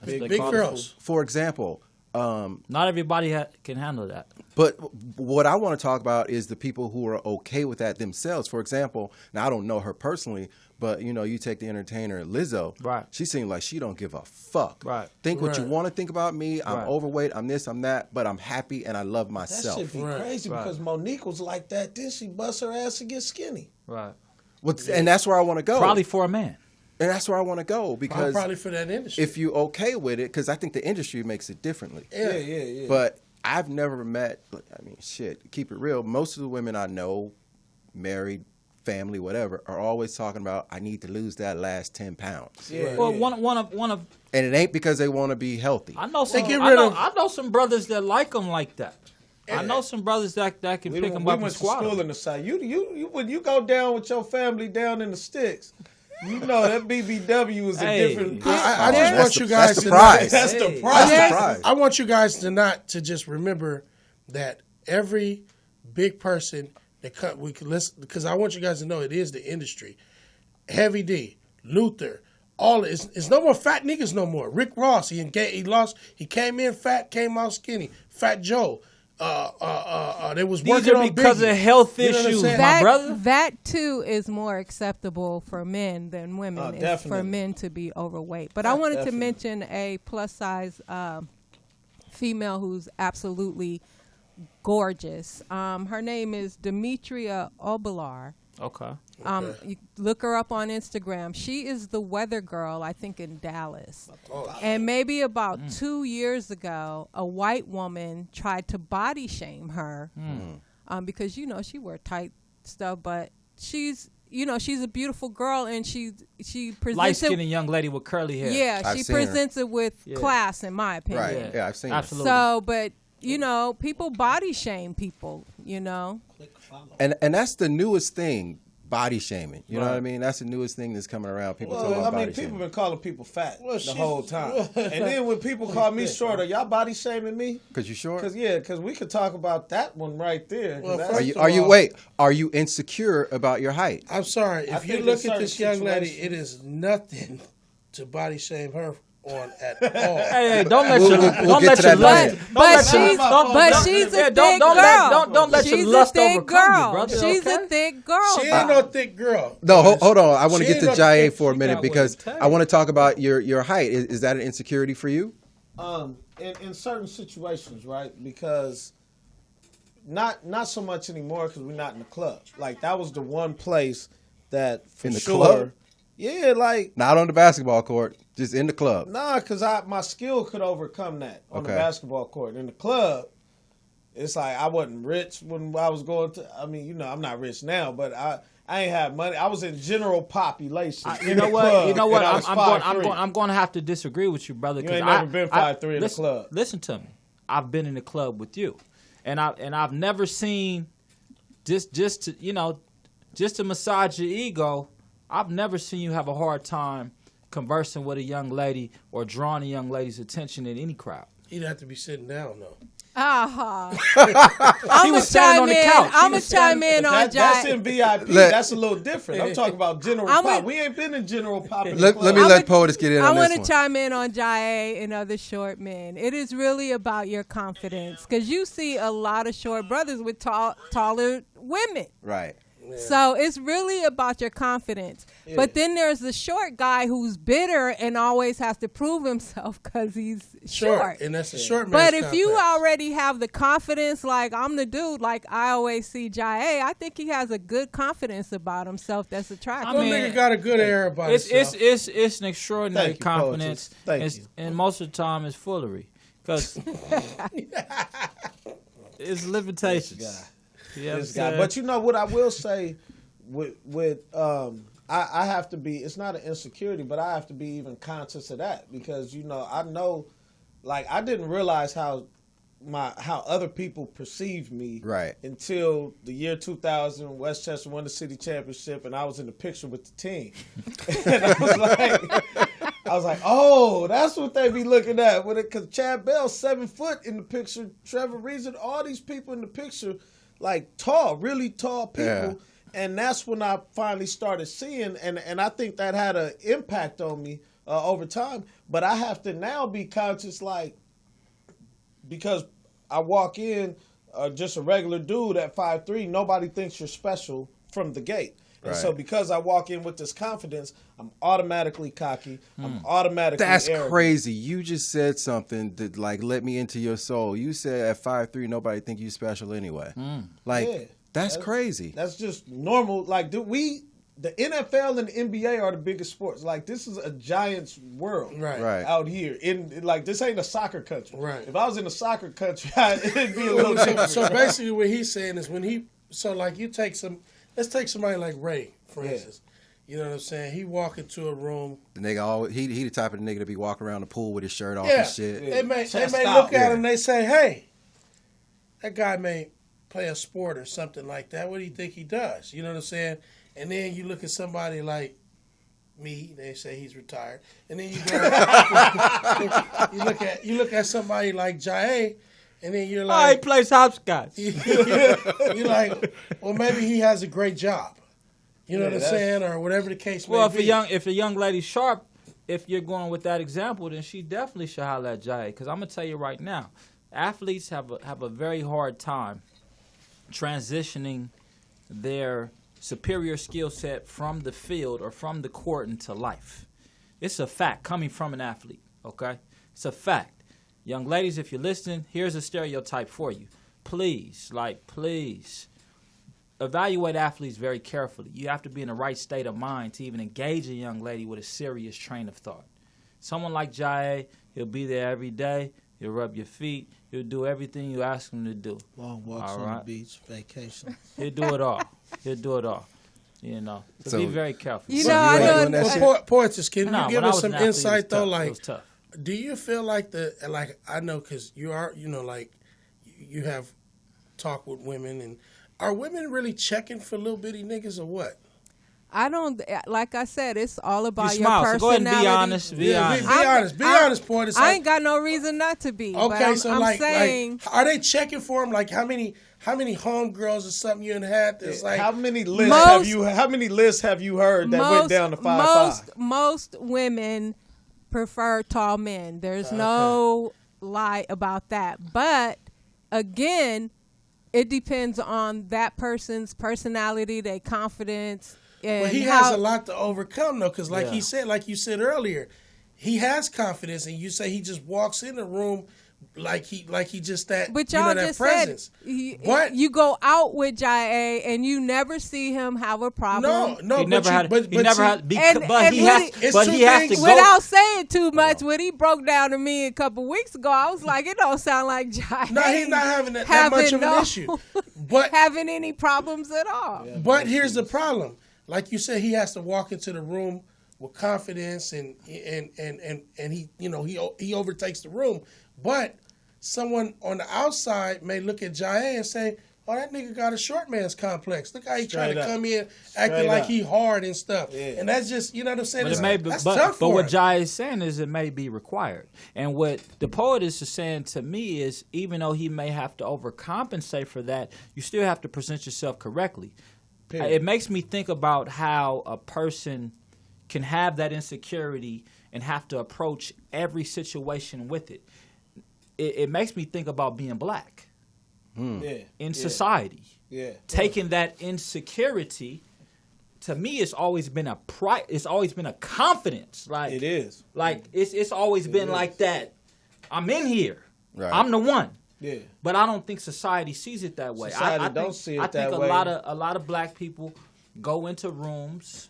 big girls. For example. Not everybody can handle that. But what I want to talk about is the people who are okay with that themselves. For example, now I don't know her personally, but you take the entertainer Lizzo. Right. She seems like she don't give a fuck. Right. Think what you want to think about me. I'm Right. overweight. I'm this. I'm that. But I'm happy and I love myself. That should be crazy because Monique was like that. Then she bust her ass to get skinny. Right. And that's where I want to go. Probably for a man. And that's where I want to go because probably for that industry. if you're okay with it, because I think the industry makes it differently. Yeah. But I've never met, keep it real. Most of the women I know, married, family, whatever, are always talking about, I need to lose that last 10 pounds. Yeah. Well, one of And it ain't because they want to be healthy. I know some. get I rid know, of- I know some brothers that like them like that. I know some brothers that can pick them up and went to squat school 'em. in the South. You when you go down with your family down in the sticks, you know that BBW is a Hey. different. I just want you guys that's to the prize. That's the Hey. prize. That's the prize. I want you guys to just remember that every big person that we can listen, because I want you guys to know it is the industry. Heavy D, Luther, all it's no more fat niggas no more. Rick Ross, he came in fat, came out skinny. Fat Joe, they was These working are on because Biggie. of health You know what I'm issues, saying? my brother. That too is more acceptable for men than women. Oh, It's definitely. for men to be overweight. But I wanted to mention a plus size female who's absolutely gorgeous. Her name is Demetria Obelar. Okay. You look her up on Instagram. She is the weather girl, I think, in Dallas. And maybe about 2 years ago, a white woman tried to body shame her because, she wore tight stuff. But she's a beautiful girl, and she presents Light-skinned it. young lady with curly hair. Yeah, I've she seen her. presents it with class, in my opinion. Right. Yeah, I've seen Absolutely. So, but people body shame people. And that's the newest thing, body shaming. You know what I mean? That's the newest thing that's coming around. People talking Well, about I mean, body people shaming. been calling people fat the whole time, and then when people call me short, are y'all body shaming me? Because you short? Because we could talk about that one right there. 'cause Well, that's Are you insecure about your height? I'm sorry. I If you think look in at this young certain lady, situations- it is nothing to body shame her on at all. Hey, don't let We'll your get don't to let your that lust. later. But she's a thick girl. Don't let your She's lust a thick overcome you, girl. brother. She's okay? a thick girl. She ain't no thick girl. No, hold on. I want to She get to ain't no Jaye thick- for a she minute got what because it takes. I want to talk about your height. Is that an insecurity for you? in certain situations, right? Because not so much anymore because we're not in the club. Like that was the one place that for In the sure. club? Yeah, like Not on the basketball court, just in the club. nah, because my skill could overcome that on the Okay. basketball court. In the club, it's like I wasn't rich when I was going to. I mean, I'm not rich now, but I ain't have money. I was in general population. You in know the what? club, You know what? and I was 5'3". I'm going to have to disagree with you, brother. You 'cause ain't never been 5'3" in the listen, club. Listen to me. I've been in the club with you, and I've never seen just to massage your ego. I've never seen you have a hard time conversing with a young lady or drawing a young lady's attention in any crowd. He'd have to be sitting down though. I'm He gonna was standing on the couch. I'm gonna chime in on That's Jai. in VIP. That's a little different. I'm talking about general I'm pop. a- We ain't been in general pop. In Let the club. me let POTUS get in I on want this to one. chime in on Jai and other short men. It is really about your confidence because you see a lot of short brothers with taller women. Right. So it's really about your confidence. Yeah. But then there's the short guy who's bitter and always has to prove himself because he's short. And that's a short But man's if you complex. already have the confidence, like I'm the dude, like I always see Jai, I think he has a good confidence about himself that's attractive. That nigga got a good air about himself. It's an extraordinary Thank you, confidence. POTUS. Thank It's- you. And most of the time it's foolery. Because it's limitations. You know what I'm This guy. saying? But you know what I will say with I have to be. It's not an insecurity, but I have to be even conscious of that because I know, like I didn't realize how other people perceived me Right. until the year 2000. Westchester won the city championship, and I was in the picture with the team, and I was like, oh, that's what they be looking at with it. Because Chad Bell's 7 foot in the picture, Trevor Reason, all these people in the picture. Like tall, really tall people. Yeah. And that's when I finally started seeing, and I think that had an impact on me over time. But I have to now be conscious, like, because I walk in just a regular dude at 5'3", nobody thinks you're special from the gate. And so Right. because I walk in with this confidence, I'm automatically cocky. I'm automatically That's arrogant. crazy. You just said something that like let me into your soul. You said at 5'3", nobody think you special anyway. Like Yeah. that's crazy. That's just normal. Like, the NFL and the NBA are the biggest sports. Like, this is a giant's world Right. out here. Like, this ain't a soccer country. Right. If I was in a soccer country, it'd be a little different. So basically what he's saying is let's take somebody like Ray, for instance. You know what I'm saying? He walk into a room. The nigga always he the type of nigga to be walking around the pool with his shirt off Yeah. and shit. They may Chest look out. at him and they say, hey, that guy may play a sport or something like that. What do you think he does? You know what I'm saying? And then you look at somebody like me, they say he's retired. And then you go you look at somebody like Jai, and then you're he like, plays hopscotch. you're like, well, maybe he has a great job. You know what I'm saying? Or whatever the case Well, may be. if a young lady's sharp, if you're going with that example, then she definitely should holler at Jai. Because I'm gonna tell you right now, athletes have a very hard time transitioning their superior skill set from the field or from the court into life. It's a fact coming from an athlete. Okay, it's a fact. Young ladies, if you're listening, here's a stereotype for you. Please, evaluate athletes very carefully. You have to be in the right state of mind to even engage a young lady with a serious train of thought. Someone like Jai, he'll be there every day. He'll rub your feet. He'll do everything you ask him to do. Long walks All on right. the beach, vacation. He'll do it all. He'll do it all. You know, so be very careful. You know, I know. doing that shit? Poetess, can No, you give when I us was some an athlete, insight it was though? tough. It Like, was tough. do you feel like I know because you are, like you have talked with women, and are women really checking for little bitty niggas or what? I don't, like I said, it's all about You your smile, so personality. go ahead and be honest. Be honest. Be honest, Poetess. I ain't got no reason not to be. but Okay, I'm, so I'm saying, are they checking for them? Like how many homegirls or something you had? That's like How many lists Most- have you heard that went down to 5'5"? most women prefer tall men. There's no lie about that. But again, it depends on that person's personality, their confidence. And But he how, has a lot to overcome though, because like Yeah. he said, like you said earlier, he has confidence, and you say he just walks in the room like he just that. But you y'all know, that just presence. said But- you go out with Jai and you never see him have a problem. No, He never had. but He never see, had. And- But and he when has. it's But two he has to things- go. Without saying too much, when he broke down to me a couple weeks ago, I was like, it don't sound like Jai. No, he's not having that much of an issue. But having any problems at all. But here's the problem. Like you said, he has to walk into the room with confidence and he he overtakes the room. But someone on the outside may look at Jai and say, oh, that nigga got a short man's complex. Look how he trying to Straight up. come in Straight acting like up. he hard and stuff. Yeah. And that's just, you know what I'm saying? But It's- it may be, that's but tough for what him. Jai is saying is it may be required. And what the poetess is saying to me is, even though he may have to overcompensate for that, you still have to present yourself correctly. Period. It makes me think about how a person can have that insecurity and have to approach every situation with it. It makes me think about being black Yeah. in society. Yeah. Taking that insecurity, to me, it's always been it's always been a confidence. Like It is. Like it's always been is. like that. I'm in here. Right. I'm the one. Yeah. But I don't think society sees it that way. Society I don't think, see it I think that a way. lot of black people go into rooms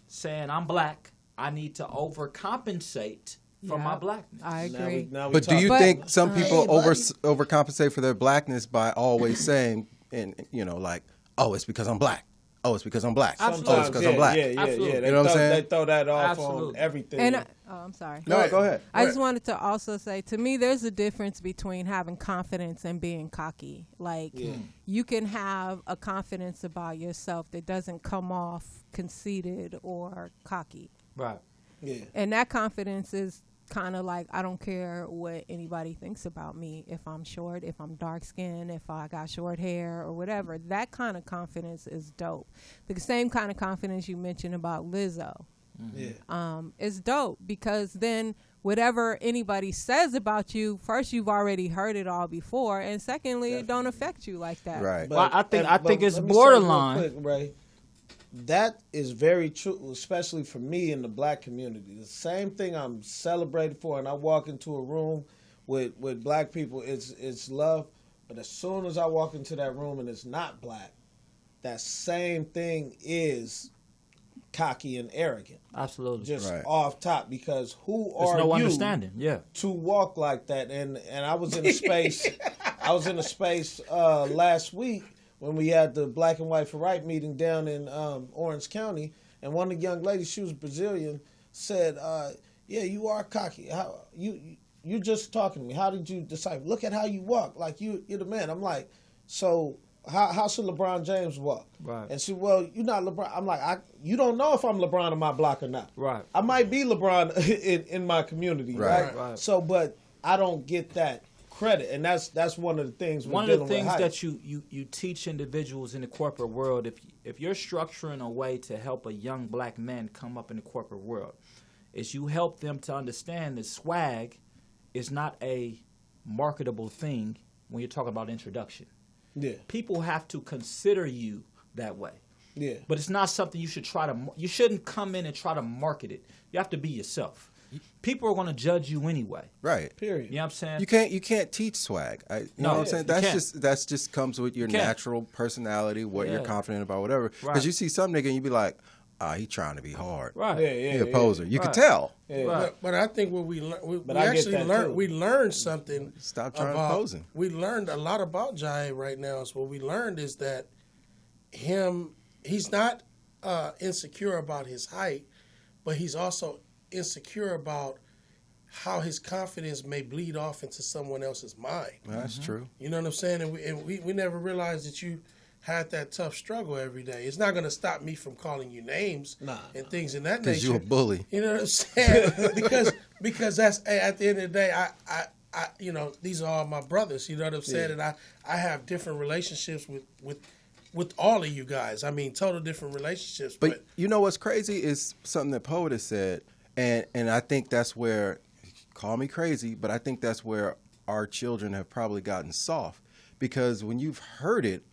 saying, I'm black. I need to overcompensate for my blackness. I Now agree. now we But do you But- think some people Hey, buddy. overcompensate for their blackness by always saying, and like, oh, it's because I'm black. Oh, it's because I'm black. Oh, it's Sometimes, because yeah, I'm black. yeah, yeah, Absolutely. yeah. They, You know what I'm throw, saying? they throw that off Absolutely. on everything. And I'm sorry. No, go ahead. I just wanted to also say, to me, there's a difference between having confidence and being cocky. Like, you can have a confidence about yourself that doesn't come off conceited or cocky. Right. Yeah. And that confidence is kind of like, I don't care what anybody thinks about me. If I'm short, if I'm dark skinned, if I got short hair or whatever, that kind of confidence is dope. The same kind of confidence you mentioned about Lizzo. Yeah. Is dope, because then whatever anybody says about you, first, you've already heard it all before, and secondly, it don't affect you like that. Right. Well, I think but it's let me say real borderline. quick, Ray, that is very true, especially for me in the black community. The same thing I'm celebrated for, and I walk into a room with black people, it's love. But as soon as I walk into that room and it's not black, that same thing is cocky and arrogant, Absolutely. just Right. off top. Because who There's are no you understanding. Yeah. to walk like that? And I was in a space. I was in a space last week when we had the Black and White for Right meeting down in Orange County, and one of the young ladies, she was Brazilian, said, "Yeah, you are cocky. How you just talking to me? How did you decide? Look at how you walk. Like you're the man." I'm like, so. How should LeBron James walk? Right. And she, well, you're not LeBron. I'm like, you don't know if I'm LeBron on my block or not. Right. I might be LeBron in my community, Right. Right. So, but I don't get that credit, and that's one of the things. One we're of the dealing with things hype. that you teach individuals in the corporate world, if you're structuring a way to help a young black man come up in the corporate world, is you help them to understand that swag is not a marketable thing when you're talking about introduction. Yeah, People have to consider you that way. yeah, But it's not something you should you shouldn't come in and try to market it. You have to be yourself. People are going to judge you anyway. Right. period. You know what I'm saying? You can't teach swag. You know what I'm saying? you can't. That's just comes with your can't. natural personality, what you're Yeah. confident about, whatever. Because Right. you see some nigga and you be like, he trying to be hard. Right. Yeah, He a poser. You can tell. Yeah. Right. But I think what we But I get actually that, learned, too. we learned something. Stop trying to about, pose him. We learned a lot about Jai right now. So what we learned is that he's not insecure about his height, but he's also insecure about how his confidence may bleed off into someone else's mind. That's true. You know what I'm saying? And we never realized that you had that tough struggle every day. It's not going to stop me from calling you names and things in that nature. Because you a bully. You know what I'm saying? because that's at the end of the day, I these are all my brothers. You know what I'm saying? And I have different relationships with all of you guys. I mean, total different relationships. But you know what's crazy is something that Poet has said, and I think that's where, call me crazy, but I think that's where our children have probably gotten soft, because when you've heard it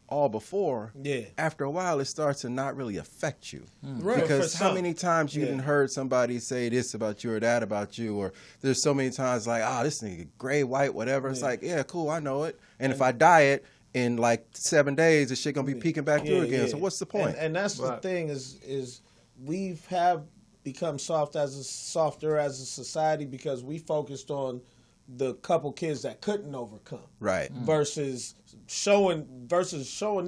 all before, after a while it starts to not really affect you. Right. Because For how some. many times you done heard somebody say this about you or that about you, or there's so many times like, this nigga gray, white, whatever. It's like, yeah, cool, I know it. And if I diet in like 7 days, this shit gonna be peeking back through again. So what's the point? And that's the thing is we have become softer as a society because we focused on the couple kids that couldn't overcome. Right. Versus showing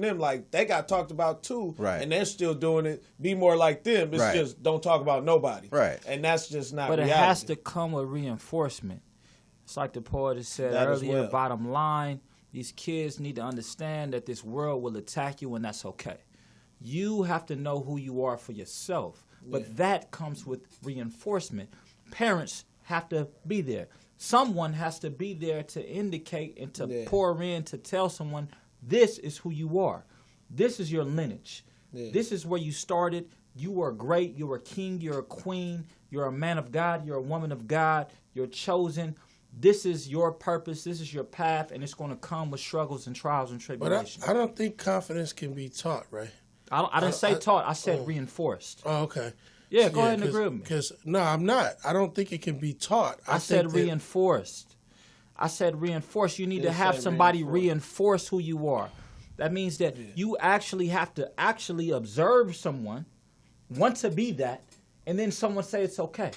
them like they got talked about too, Right. and they're still doing it. Be more like them. It's Right. just don't talk about nobody. Right. And that's just not But it reality. has to come with reinforcement. It's like the poet has said That as earlier, well. bottom line, These kids need to understand that this world will attack you, and that's okay. You have to know who you are for yourself, but that comes with reinforcement. Parents have to be there. Someone has to be there to indicate and to pour in, to tell someone, this is who you are. This is your lineage. This is where you started. You are great. You're a king. You're a queen. You're a man of God. You're a woman of God. You're chosen. This is your purpose. This is your path, and it's going to come with struggles and trials and tribulations. But I don't think confidence can be taught, right? I didn't say taught. I said reinforced. Oh, okay. Yeah, go ahead and agree with me. Because no, I'm not. I don't think it can be taught. I said reinforced. I said reinforced. You need to have somebody reinforce who you are. That means that you actually have to actually observe someone, want to be that, and then someone say it's okay.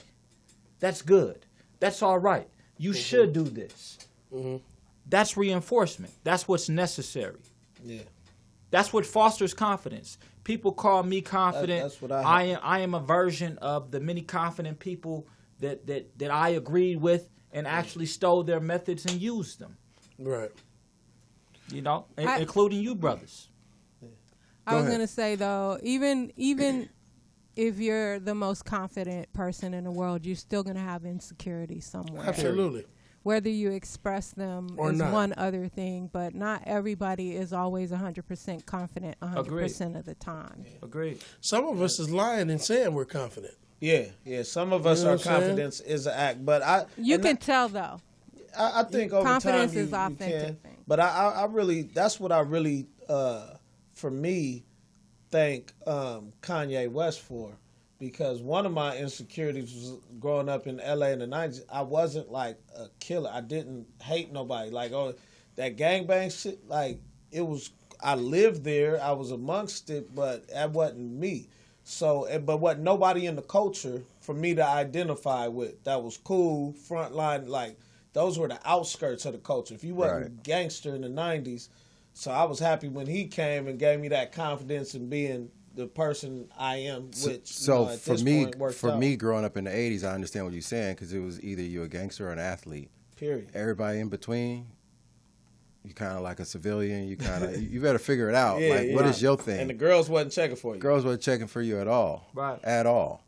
That's good. That's all right. You should do this. That's reinforcement. That's what's necessary. Yeah. That's what fosters confidence. People call me confident. That's what I am a version of the many confident people that I agreed with and actually stole their methods and used them. Right. You know, including you brothers. I was going to say, though, even if you're the most confident person in the world, you're still going to have insecurities somewhere. Absolutely. Whether you express them or is not. One other thing, but not everybody is always 100% confident 100% of the time. Agreed. Some of us is lying and saying we're confident. Yeah. Some of us, our confidence is an act, but you can tell though. I think over confidence time is authentic. But I really, that's what I really, for me, thank Kanye West for. Because one of my insecurities was growing up in LA in the 90s, I wasn't like a killer. I didn't hate nobody. Like, oh, that gangbang shit, like, it was, I lived there, I was amongst it, but that wasn't me. So, but what nobody in the culture for me to identify with, that was cool, frontline, like, those were the outskirts of the culture. If you wasn't a gangster in the 90s, so I was happy when he came and gave me that confidence in being the person I am, which for me, growing up in the '80s, I understand what you're saying because it was either you're a gangster or an athlete. Period. Everybody in between, you kind of like a civilian. You kind of you better figure it out. What is your thing? And the girls wasn't checking for you. Girls wasn't checking for you at all. Right. At all.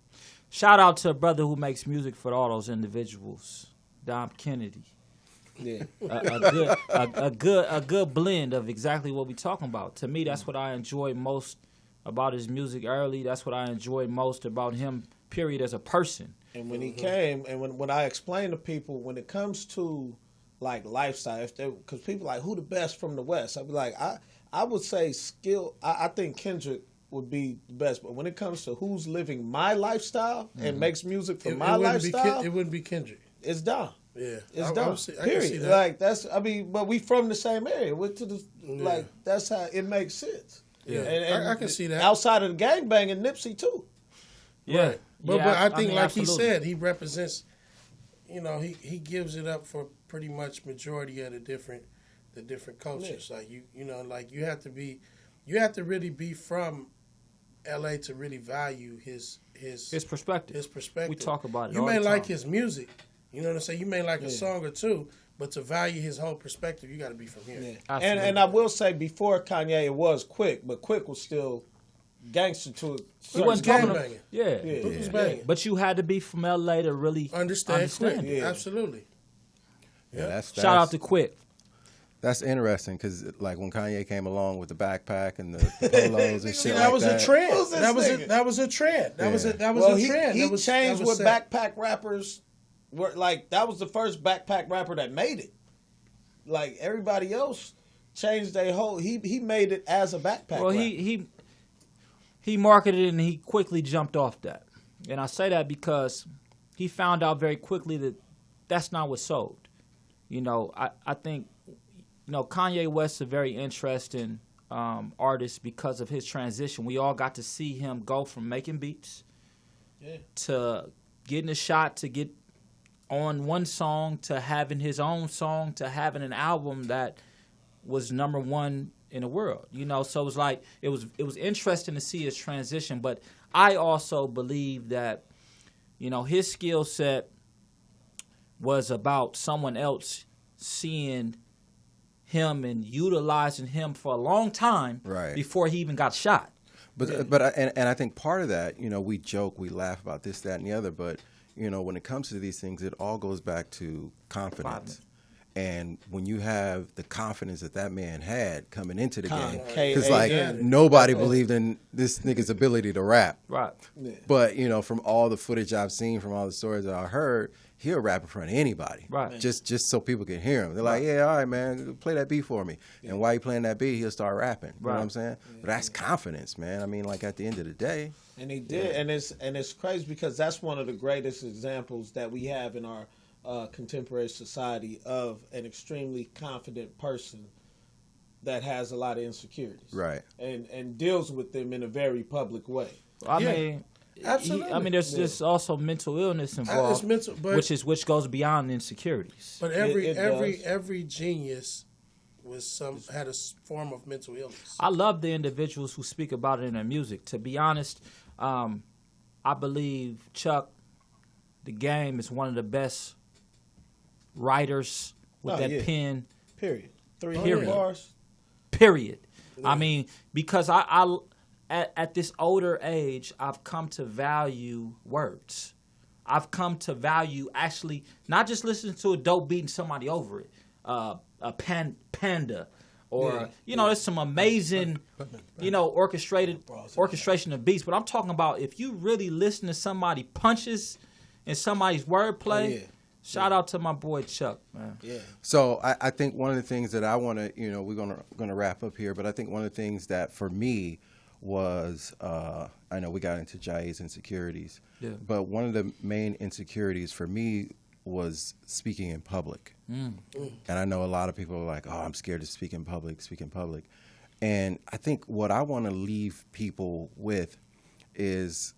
Shout out to a brother who makes music for all those individuals, Dom Kennedy. Yeah. a good blend of exactly what we're talking about. To me, that's what I enjoy most about his music early. That's what I enjoyed most about him, period, as a person. And when he came, and when I explain to people, when it comes to like lifestyle, because people are like, who the best from the West? I'd be like, I would say skill. I think Kendrick would be the best, but when it comes to who's living my lifestyle and makes music for my lifestyle, it wouldn't be Kendrick. It's Dom. Yeah, it's Dom. Period. Like that's. I mean, but we from the same area. Went to the like. That's how it makes sense. Yeah, and I can see that. Outside of the gangbanging, Nipsey too. Yeah, right. But I think, like absolutely. he said, he represents. You know, he gives it up for pretty much majority of the different cultures. Yeah. Like you know, like you have to really be from L.A. to really value his perspective. His perspective. We talk about it. You all may the like time. his music. You know what I'm saying? You may like a song or two, but to value his whole perspective, you got to be from here. Yeah. And I will say, before Kanye, it was Quick, but Quick was still gangster to it. He wasn't talking about banging. Yeah. Was banging. But you had to be from LA to really understand Quick. it. Yeah. Absolutely. Yeah, that's Shout out to Quick. That's interesting because, like, when Kanye came along with the backpack and the polos and shit, that like was that. a trend. That was a trend. That was a trend. He changed what backpack rappers were like. That was the first backpack rapper that made it. Like everybody else changed their whole. He made it as a backpack. Well, rapper. he marketed it and he quickly jumped off that, and I say that because he found out very quickly that that's not what sold. You know, I think. You know, Kanye West is a very interesting artist because of his transition. We all got to see him go from making beats to getting a shot to get on one song to having his own song to having an album that was #1 in the world. You know, so it was like it was interesting to see his transition. But I also believe that, you know, his skill set was about someone else seeing him and utilizing him for a long time before he even got shot. But I think part of that, we joke, we laugh about this, that, and the other, but when it comes to these things, it all goes back to confidence. And when you have the confidence that man had coming into the game, because nobody believed in this nigga's ability to rap. Right. Yeah. But from all the footage I've seen, from all the stories that I heard, he'll rap in front of anybody. Right. Just so people can hear him. They're like, yeah, all right, man, play that beat for me. Yeah. And while you playing that beat, he'll start rapping. You know what I'm saying? Yeah. But that's confidence, man. I mean, like at the end of the day. And he did, and it's crazy because that's one of the greatest examples that we have in our contemporary society of an extremely confident person that has a lot of insecurities, right? And deals with them in a very public way. I mean, absolutely. There's also mental illness involved, which goes beyond insecurities. But every genius had a form of mental illness. I love the individuals who speak about it in their music. To be honest, I believe Chuck, the Game, is one of the best writers with pen. Period. 300 bars. Period. Yeah. I mean, because I at this older age, I've come to value words. I've come to value actually not just listening to a dope beat and somebody over it. A panda. Or there's some amazing, orchestration of beats. But I'm talking about if you really listen to somebody punches and somebody's wordplay. Shout out to my boy Chuck, man. Yeah. So I think one of the things that I want to, we're gonna wrap up here, but I think one of the things that for me was, I know we got into Jai's insecurities, but one of the main insecurities for me was speaking in public. And I know a lot of people are like, oh, I'm scared to speak in public. And I think what I want to leave people with is,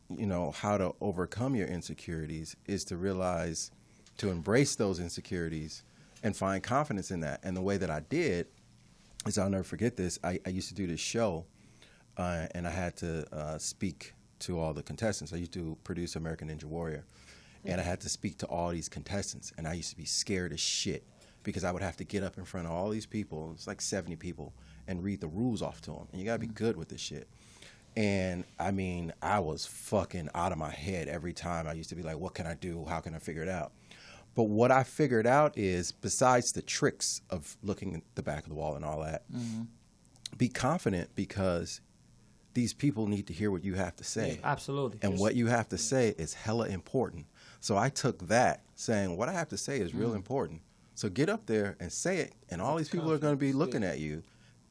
how to overcome your insecurities is to realize, to embrace those insecurities and find confidence in that. And the way that I did is, I'll never forget this, I used to do this show and I had to speak to all the contestants. I used to produce American Ninja Warrior. And I had to speak to all these contestants, and I used to be scared as shit because I would have to get up in front of all these people, it's like 70 people, and read the rules off to them. And you got to be good with this shit. And, I mean, I was fucking out of my head every time. I used to be like, what can I do? How can I figure it out? But what I figured out is, besides the tricks of looking at the back of the wall and all that, be confident because these people need to hear what you have to say. Yeah, absolutely. And what you have to say is hella important. So I took that, saying what I have to say is real important. So get up there and say it, and all these people are going to be looking at you.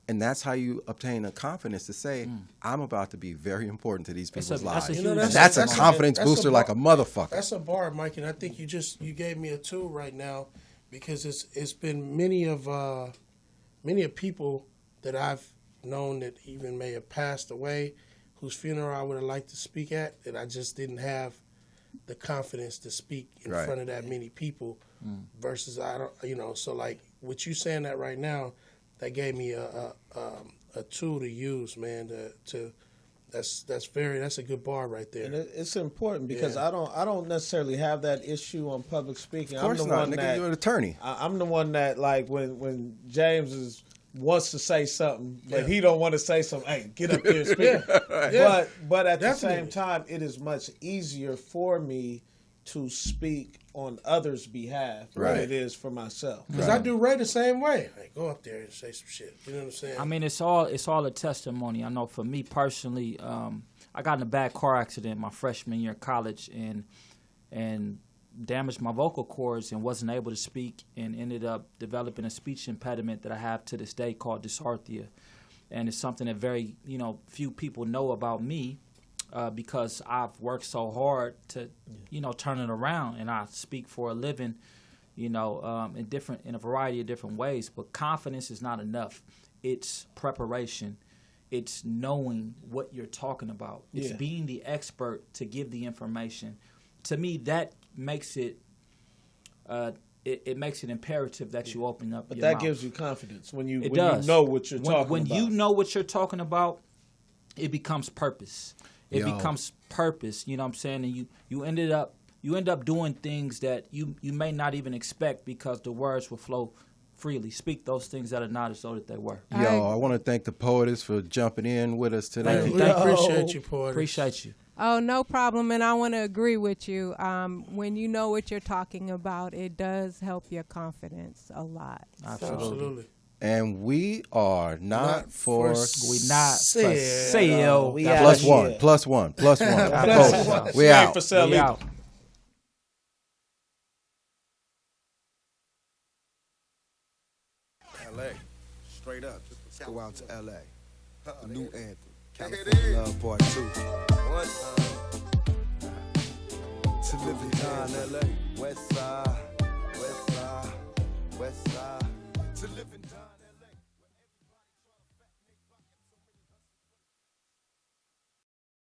And that's how you obtain the confidence to say, I'm about to be very important to these people's lives. That's a confidence booster like a motherfucker. That's a bar, Mike, and I think you gave me a tool right now because it's been many of people that I've known that even may have passed away, whose funeral I would have liked to speak at, that I just didn't have the confidence to speak in front of that many people versus so like with you saying that right now, that gave me a tool to use, man, that's a good bar right there. And it's important because I don't necessarily have that issue on public speaking. Of course I'm the not, one nigga, you're an attorney. I'm the one that, like, when James wants to say something, but he don't want to say something. Hey, get up here and speak. But at the same time, it is much easier for me to speak on others' behalf than it is for myself. Because I do Ray the same way. Like, go up there and say some shit. You know what I'm saying? I mean, it's all a testimony. I know for me personally, I got in a bad car accident my freshman year of college and damaged my vocal cords and wasn't able to speak and ended up developing a speech impediment that I have to this day called dysarthria. And it's something that very, few people know about me because I've worked so hard to, turn it around, and I speak for a living, in a variety of different ways. But confidence is not enough. It's preparation. It's knowing what you're talking about. It's being the expert to give the information. To me, that makes it it makes it imperative that you open up your mouth. But that gives you confidence when you know what you're talking about. When you know what you're talking about, it becomes purpose. It becomes purpose, you know what I'm saying? And you end up doing things that you may not even expect because the words will flow freely. Speak those things that are not as though that they were. Yo, I want to thank the poetess for jumping in with us today. Thank you. We appreciate you, Porter. Appreciate you. Oh, no problem. And I want to agree with you. When you know what you're talking about, it does help your confidence a lot. Absolutely. And we are not for We not for sale. sale. We God out bless plus you. one, plus one, plus one. God Folks, bless y'all. we out. For sale. We out. LA, straight up. Just go out to LA. The new anthem. California Love Part 2. One time. To live and die in LA. West side, west side, west side. To live and die.